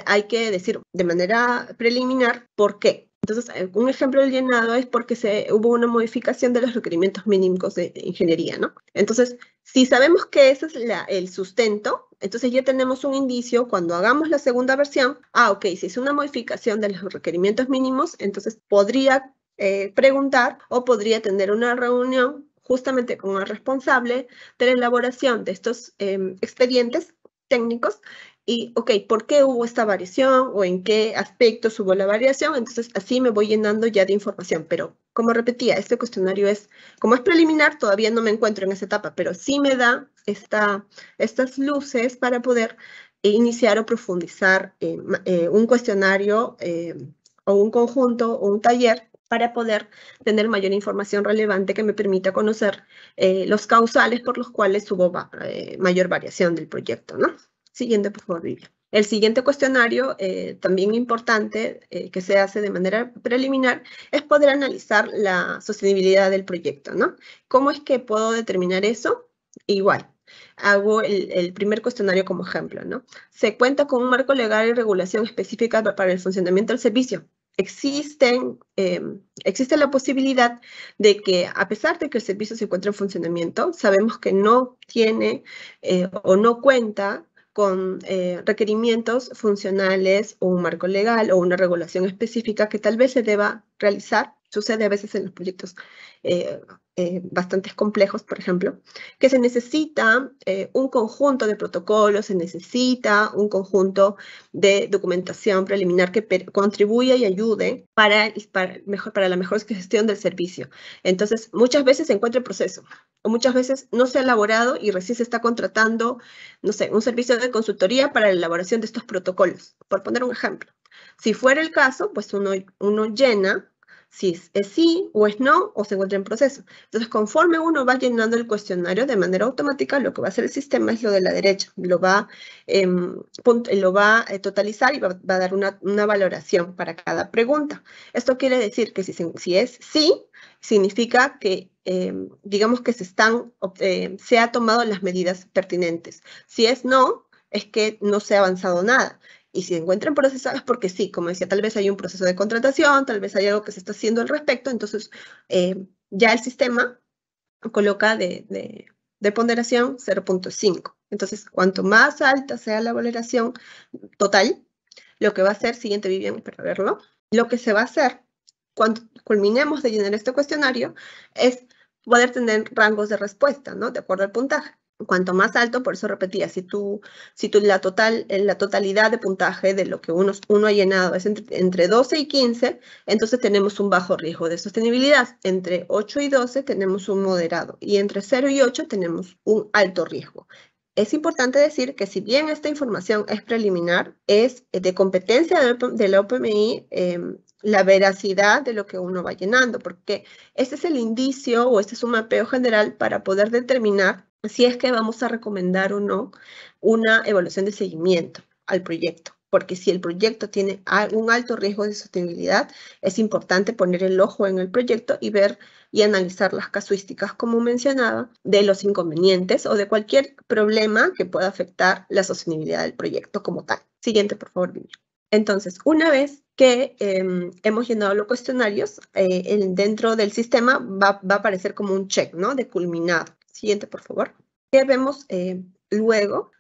hay que decir de manera preliminar por qué. Entonces, un ejemplo del llenado es porque hubo una modificación de los requerimientos mínimos de ingeniería, ¿no? Entonces, si sabemos que ese es el sustento, entonces ya tenemos un indicio cuando hagamos la segunda versión. Ok, si es una modificación de los requerimientos mínimos, entonces podría preguntar o podría tener una reunión justamente con el responsable de la elaboración de estos expedientes técnicos y, ok, ¿por qué hubo esta variación o en qué aspectos hubo la variación? Entonces, así me voy llenando ya de información. Pero, como repetía, este cuestionario como es preliminar, todavía no me encuentro en esa etapa, pero sí me da estas luces para poder iniciar o profundizar un cuestionario o un conjunto o un taller para poder tener mayor información relevante que me permita conocer los causales por los cuales hubo mayor variación del proyecto, ¿no? Siguiente, por favor, Vivian. El siguiente cuestionario, también importante, que se hace de manera preliminar, es poder analizar la sostenibilidad del proyecto, ¿no? ¿Cómo es que puedo determinar eso? Igual, hago el primer cuestionario como ejemplo, ¿no? Se cuenta con un marco legal y regulación específica para el funcionamiento del servicio. Existe la posibilidad de que, a pesar de que el servicio se encuentra en funcionamiento, sabemos que no tiene o no cuenta con requerimientos funcionales o un marco legal o una regulación específica que tal vez se deba realizar. Sucede a veces en los proyectos bastante complejos, por ejemplo, que se necesita un conjunto de protocolos, se necesita un conjunto de documentación preliminar que contribuya y ayude para la mejor gestión del servicio. Entonces, muchas veces se encuentra el proceso, o muchas veces no se ha elaborado y recién se está contratando, no sé, un servicio de consultoría para la elaboración de estos protocolos, por poner un ejemplo. Si fuera el caso, pues uno llena si es sí o es no o se encuentra en proceso. Entonces, conforme uno va llenando el cuestionario de manera automática, lo que va a hacer el sistema es lo de la derecha. Lo va a totalizar y va a dar una valoración para cada pregunta. Esto quiere decir que si es sí, significa que, digamos que se ha tomado las medidas pertinentes. Si es no, es que no se ha avanzado nada. Y si se encuentran procesados es porque sí, como decía, tal vez hay un proceso de contratación, tal vez hay algo que se está haciendo al respecto, entonces ya el sistema coloca de ponderación 0.5. Entonces, cuanto más alta sea la valoración total, lo que va a hacer, siguiente Vivian, para verlo, lo que se va a hacer cuando culminemos de llenar este cuestionario es poder tener rangos de respuesta, ¿no? De acuerdo al puntaje. Cuanto más alto, por eso repetía, si la totalidad de puntaje de lo que uno ha llenado es entre 12 y 15, entonces tenemos un bajo riesgo de sostenibilidad. Entre 8 y 12 tenemos un moderado y entre 0 y 8 tenemos un alto riesgo. Es importante decir que si bien esta información es preliminar, es de competencia de la OPMI la veracidad de lo que uno va llenando, porque este es el indicio o este es un mapeo general para poder determinar si es que vamos a recomendar o no una evaluación de seguimiento al proyecto. Porque si el proyecto tiene un alto riesgo de sostenibilidad, es importante poner el ojo en el proyecto y ver y analizar las casuísticas, como mencionaba, de los inconvenientes o de cualquier problema que pueda afectar la sostenibilidad del proyecto como tal. Siguiente, por favor, Vivian. Entonces, una vez que hemos llenado los cuestionarios, dentro del sistema va a aparecer como un check, ¿no? De culminado. Siguiente, por favor. ¿Qué vemos luego?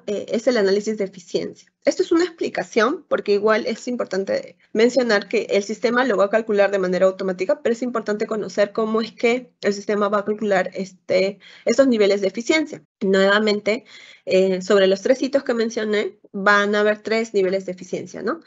Es el análisis de eficiencia. Esto es una explicación, porque igual es importante mencionar que el sistema lo va a calcular de manera automática, pero es importante conocer cómo es que el sistema va a calcular estos niveles de eficiencia. Nuevamente, sobre los 3 hitos que mencioné, van a haber 3 niveles de eficiencia, ¿no?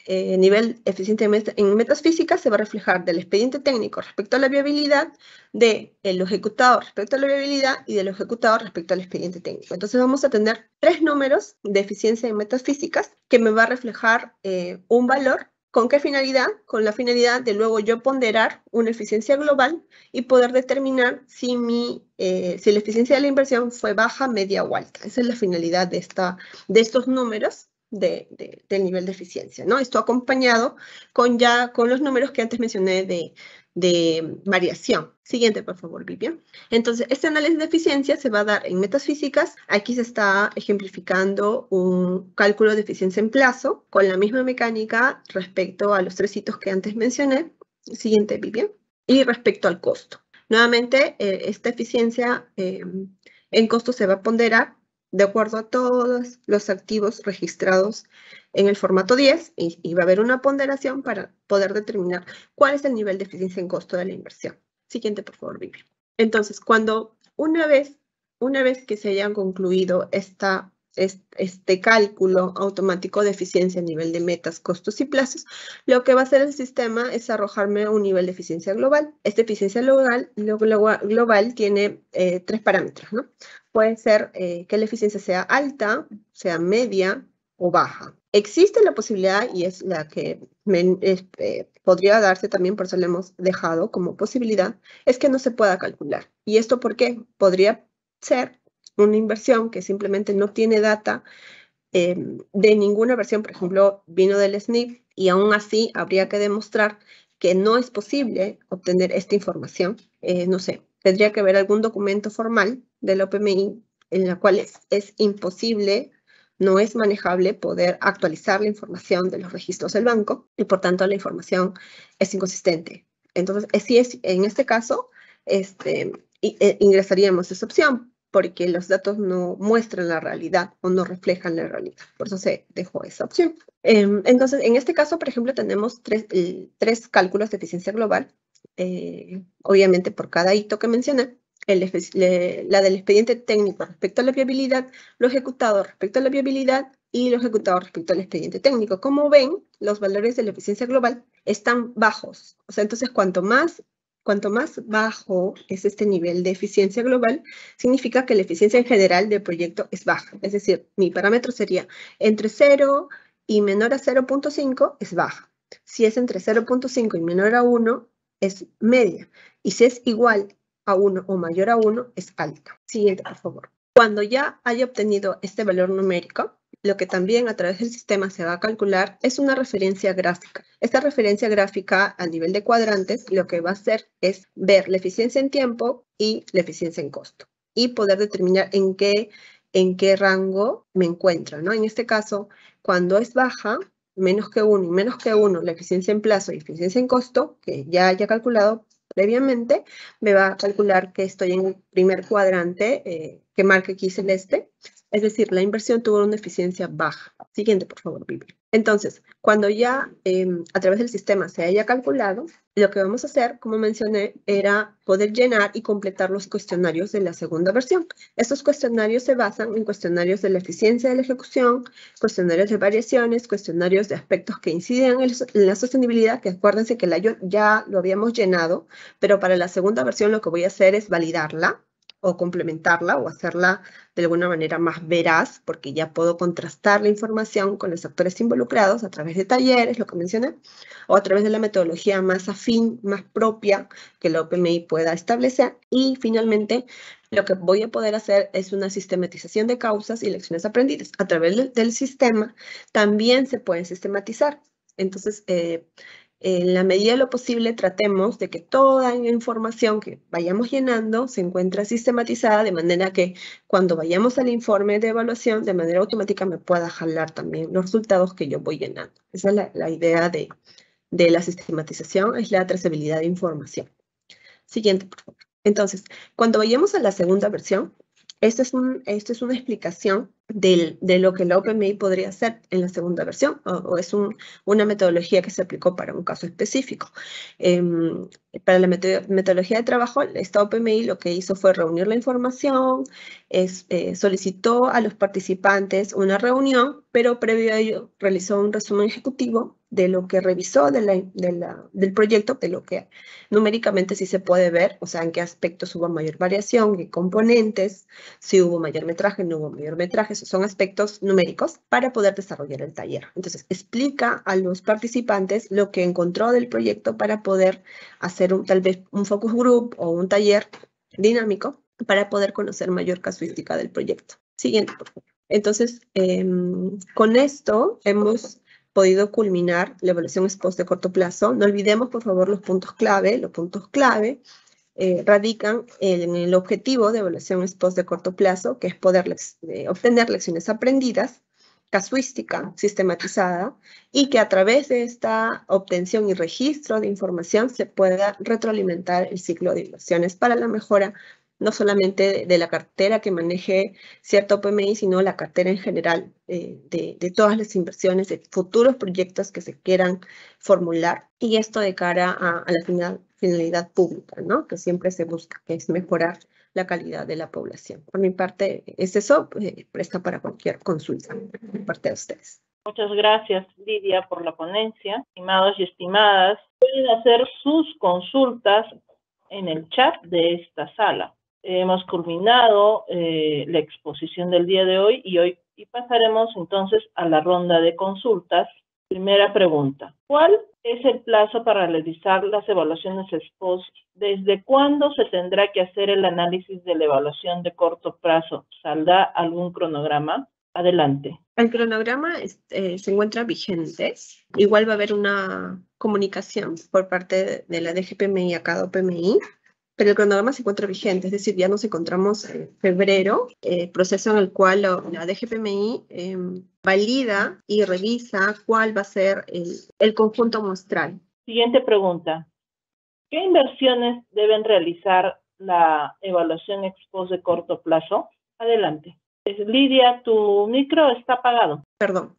Nivel eficiente en metas físicas se va a reflejar del expediente técnico respecto a la viabilidad, de lo ejecutado respecto a la viabilidad y de lo ejecutado respecto al expediente técnico. Entonces vamos a tener 3 números de eficiencia en metas físicas que me va a reflejar un valor. ¿Con qué finalidad? Con la finalidad de luego yo ponderar una eficiencia global y poder determinar si la eficiencia de la inversión fue baja, media o alta. Esa es la finalidad de estos números del nivel de eficiencia, ¿no? Esto acompañado con los números que antes mencioné de variación. Siguiente, por favor, Vivian. Entonces, este análisis de eficiencia se va a dar en metas físicas. Aquí se está ejemplificando un cálculo de eficiencia en plazo con la misma mecánica respecto a los 3 hitos que antes mencioné. Siguiente, Vivian. Y respecto al costo. Nuevamente, esta eficiencia en costo se va a ponderar de acuerdo a todos los activos registrados en el formato 10 y va a haber una ponderación para poder determinar cuál es el nivel de eficiencia en costo de la inversión. Siguiente, por favor, Vivian. Entonces, una vez que se hayan concluido este cálculo automático de eficiencia a nivel de metas, costos y plazos, lo que va a hacer el sistema es arrojarme un nivel de eficiencia global. Esta eficiencia global tiene 3 parámetros, ¿no? Puede ser que la eficiencia sea alta, sea media o baja. Existe la posibilidad, y es la que podría darse también, por eso lo hemos dejado como posibilidad, es que no se pueda calcular. ¿Y esto por qué? Podría ser una inversión que simplemente no tiene data de ninguna versión, por ejemplo, vino del SNP, y aún así habría que demostrar que no es posible obtener esta información. No sé, tendría que haber algún documento formal de la OPMI en la cual es imposible, no es manejable poder actualizar la información de los registros del banco y por tanto la información es inconsistente. Entonces, en este caso, ingresaríamos esa opción porque los datos no muestran la realidad o no reflejan la realidad. Por eso se dejó esa opción. Entonces, en este caso, por ejemplo, tenemos 3 cálculos de eficiencia global, obviamente por cada hito que mencioné. La del expediente técnico respecto a la viabilidad, lo ejecutado respecto a la viabilidad y lo ejecutado respecto al expediente técnico. Como ven, los valores de la eficiencia global están bajos. O sea, entonces, cuanto más bajo es este nivel de eficiencia global, significa que la eficiencia en general del proyecto es baja. Es decir, mi parámetro sería entre 0 y menor a 0.5 es baja. Si es entre 0.5 y menor a 1 es media. Y si es igual a 1 o mayor a 1 es alta. Siguiente, por favor. Cuando ya haya obtenido este valor numérico, lo que también a través del sistema se va a calcular es una referencia gráfica. Esta referencia gráfica a nivel de cuadrantes lo que va a hacer es ver la eficiencia en tiempo y la eficiencia en costo y poder determinar en qué rango me encuentro, ¿no? En este caso, cuando es baja, menos que 1 y menos que 1, la eficiencia en plazo y eficiencia en costo, que ya haya calculado previamente, me va a calcular que estoy en el primer cuadrante que marca aquí celeste. Es decir, la inversión tuvo una eficiencia baja. Siguiente, por favor, Vivi. Entonces, cuando ya a través del sistema se haya calculado, lo que vamos a hacer, como mencioné, era poder llenar y completar los cuestionarios de la segunda versión. Estos cuestionarios se basan en cuestionarios de la eficiencia de la ejecución, cuestionarios de variaciones, cuestionarios de aspectos que inciden en la sostenibilidad, que acuérdense que ya lo habíamos llenado, pero para la segunda versión lo que voy a hacer es validarla o complementarla o hacerla de alguna manera más veraz, porque ya puedo contrastar la información con los actores involucrados a través de talleres, lo que mencioné, o a través de la metodología más afín, más propia que la OPMI pueda establecer. Y finalmente, lo que voy a poder hacer es una sistematización de causas y lecciones aprendidas. A través del sistema también se pueden sistematizar. Entonces, en la medida de lo posible, tratemos de que toda la información que vayamos llenando se encuentre sistematizada de manera que cuando vayamos al informe de evaluación, de manera automática me pueda jalar también los resultados que yo voy llenando. Esa es la idea de la sistematización, es la trazabilidad de información. Siguiente, por favor. Entonces, cuando vayamos a la segunda versión, esta es una explicación de lo que la OPMI podría hacer en la segunda versión, o es una metodología que se aplicó para un caso específico. Para la metodología de trabajo, esta OPMI lo que hizo fue reunir la información, solicitó a los participantes una reunión, pero previo a ello realizó un resumen ejecutivo de lo que revisó del proyecto, de lo que numéricamente sí se puede ver, o sea, en qué aspectos hubo mayor variación, qué componentes, si hubo mayor metraje, no hubo mayor metraje, esos son aspectos numéricos para poder desarrollar el taller. Entonces, explica a los participantes lo que encontró del proyecto para poder hacer tal vez un focus group o un taller dinámico para poder conocer mayor casuística del proyecto. Siguiente, por favor. Entonces, con esto hemos podido culminar la evaluación ex post de corto plazo. No olvidemos, por favor, los puntos clave. Los puntos clave radican en el objetivo de evaluación ex post de corto plazo, que es poder obtener lecciones aprendidas, casuística sistematizada, y que a través de esta obtención y registro de información se pueda retroalimentar el ciclo de inversiones para la mejora no solamente de la cartera que maneje cierto PMI, sino la cartera en general de todas las inversiones, de futuros proyectos que se quieran formular, y esto de cara a la finalidad pública, ¿no? Que siempre se busca, que es mejorar la calidad de la población. Por mi parte, es eso, presta para cualquier consulta por parte de ustedes. Muchas gracias, Lidia, por la ponencia. Estimados y estimadas, pueden hacer sus consultas en el chat de esta sala. Hemos culminado la exposición del día de hoy y pasaremos entonces a la ronda de consultas. Primera pregunta. ¿Cuál es el plazo para realizar las evaluaciones ex post? ¿Desde cuándo se tendrá que hacer el análisis de la evaluación de corto plazo? ¿Saldrá algún cronograma? Adelante. El cronograma se encuentra vigente. Igual va a haber una comunicación por parte de la DGPMI a cada PMI, pero el cronograma se encuentra vigente, es decir, ya nos encontramos en febrero, proceso en el cual la DGPMI valida y revisa cuál va a ser el conjunto muestral. Siguiente pregunta. ¿Qué inversiones deben realizar la evaluación ex post de corto plazo? Adelante. Lidia, tu micro está apagado. Perdón.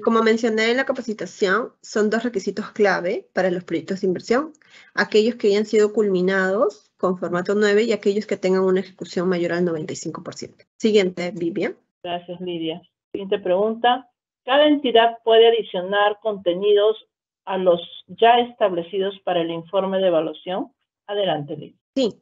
Como mencioné en la capacitación, son dos requisitos clave para los proyectos de inversión: aquellos que hayan sido culminados con formato 9 y aquellos que tengan una ejecución mayor al 95%. Siguiente, Vivian. Gracias, Lidia. Siguiente pregunta. ¿Cada entidad puede adicionar contenidos a los ya establecidos para el informe de evaluación? Adelante, Lidia. Sí.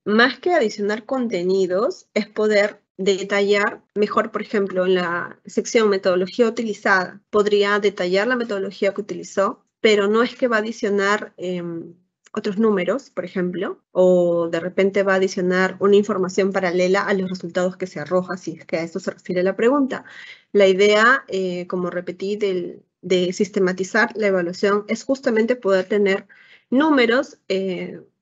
Más que adicionar contenidos, es poder detallar mejor, por ejemplo, en la sección metodología utilizada, podría detallar la metodología que utilizó, pero no es que va a adicionar otros números, por ejemplo, o de repente va a adicionar una información paralela a los resultados que se arroja, si es que a eso se refiere la pregunta. La idea, como repetí, de sistematizar la evaluación es justamente poder tener números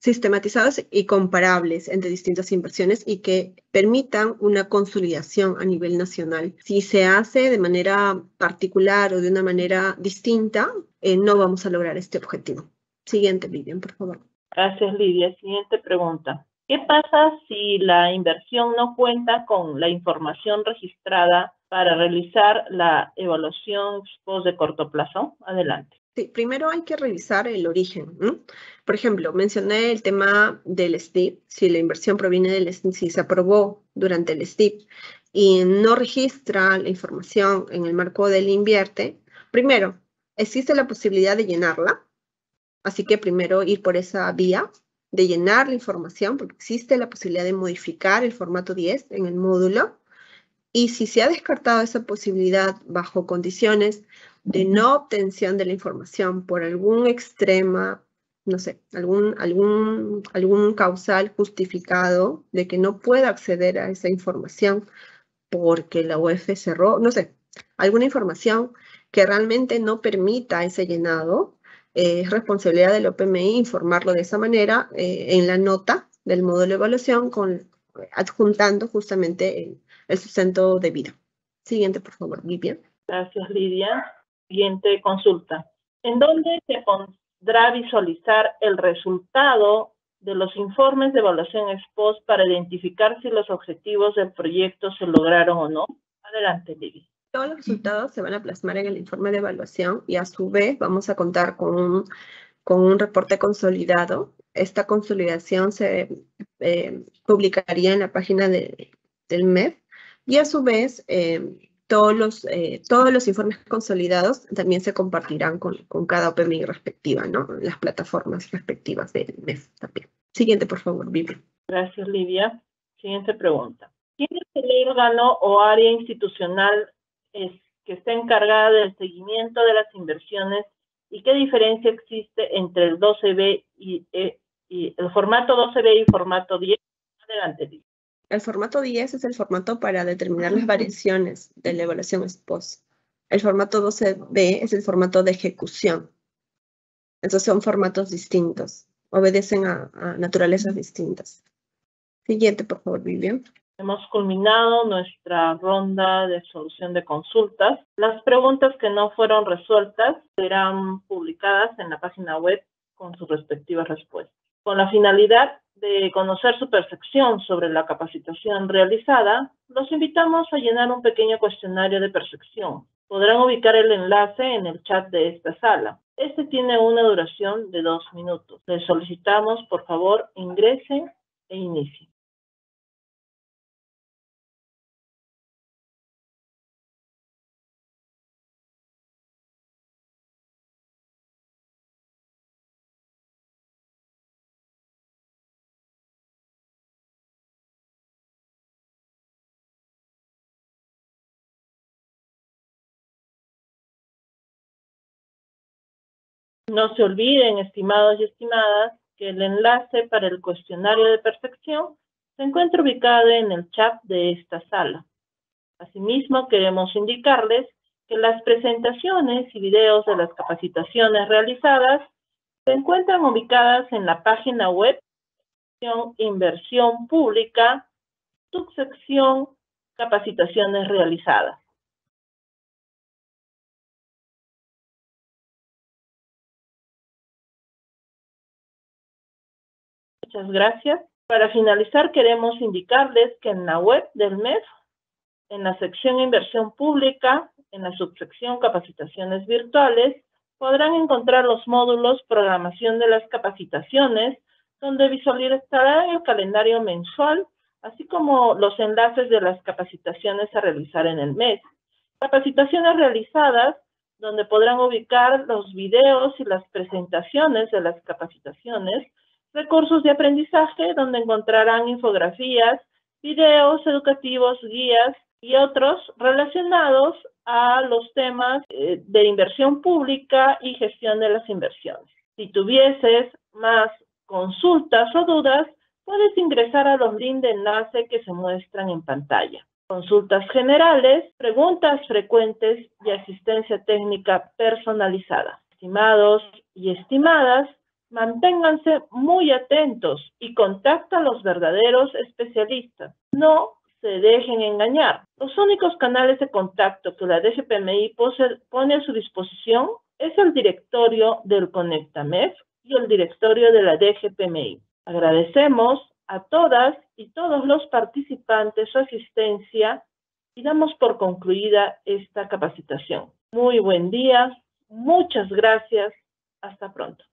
sistematizados y comparables entre distintas inversiones y que permitan una consolidación a nivel nacional. Si se hace de manera particular o de una manera distinta, no vamos a lograr este objetivo. Siguiente, Vivian, por favor. Gracias, Lidia. Siguiente pregunta. ¿Qué pasa si la inversión no cuenta con la información registrada para realizar la evaluación ex post de corto plazo? Adelante. Sí, primero hay que revisar el origen. Por ejemplo, mencioné el tema del STIP. Si la inversión proviene del STIP, si se aprobó durante el STIP y no registra la información en el marco del invierte, primero, existe la posibilidad de llenarla. Así que primero ir por esa vía de llenar la información, porque existe la posibilidad de modificar el formato 10 en el módulo. Y si se ha descartado esa posibilidad bajo condiciones de no obtención de la información por algún extrema, no sé, algún causal justificado de que no pueda acceder a esa información porque la UEF cerró, no sé, alguna información que realmente no permita ese llenado, es responsabilidad del OPMI informarlo de esa manera en la nota del módulo de evaluación, adjuntando justamente el sustento de vida. Siguiente, por favor, Vivian. Gracias, Lidia. Siguiente consulta. ¿En dónde se podrá visualizar el resultado de los informes de evaluación ex post para identificar si los objetivos del proyecto se lograron o no? Adelante, Lidia. Todos los resultados se van a plasmar en el informe de evaluación y a su vez vamos a contar con un reporte consolidado. Esta consolidación se publicaría en la página del MEF y a su vez todos los informes consolidados también se compartirán con cada OPMI respectiva, ¿no? Las plataformas respectivas del MEF también. Siguiente, por favor, Vivian. Gracias, Lidia. Siguiente pregunta. ¿Quién es el órgano o área institucional que está encargada del seguimiento de las inversiones y qué diferencia existe entre el 12B y el formato 12B y formato 10? Adelante, Lidia. El formato 10 es el formato para determinar las variaciones de la evaluación ex post. El formato 12B es el formato de ejecución. Entonces son formatos distintos, obedecen a naturalezas distintas. Siguiente, por favor, Vivian. Hemos culminado nuestra ronda de solución de consultas. Las preguntas que no fueron resueltas serán publicadas en la página web con sus respectivas respuestas. Con la finalidad de conocer su percepción sobre la capacitación realizada, los invitamos a llenar un pequeño cuestionario de percepción. Podrán ubicar el enlace en el chat de esta sala. Este tiene una duración de 2 minutos. Les solicitamos, por favor, ingresen e inicien. No se olviden, estimados y estimadas, que el enlace para el cuestionario de percepción se encuentra ubicado en el chat de esta sala. Asimismo, queremos indicarles que las presentaciones y videos de las capacitaciones realizadas se encuentran ubicadas en la página web Inversión Pública, subsección Capacitaciones realizadas. Muchas gracias. Para finalizar, queremos indicarles que en la web del MEF, en la sección Inversión Pública, en la subsección Capacitaciones Virtuales, podrán encontrar los módulos Programación de las Capacitaciones, donde visualizarán el calendario mensual, así como los enlaces de las capacitaciones a realizar en el mes. Capacitaciones realizadas, donde podrán ubicar los videos y las presentaciones de las capacitaciones. Recursos de aprendizaje, donde encontrarán infografías, videos educativos, guías y otros relacionados a los temas de inversión pública y gestión de las inversiones. Si tuvieses más consultas o dudas, puedes ingresar a los links de enlace que se muestran en pantalla. Consultas generales, preguntas frecuentes y asistencia técnica personalizada. Estimados y estimadas, manténganse muy atentos y contacten a los verdaderos especialistas. No se dejen engañar. Los únicos canales de contacto que la DGPMI pone a su disposición es el directorio del CONECTAMEF y el directorio de la DGPMI. Agradecemos a todas y todos los participantes su asistencia y damos por concluida esta capacitación. Muy buen día, muchas gracias, hasta pronto.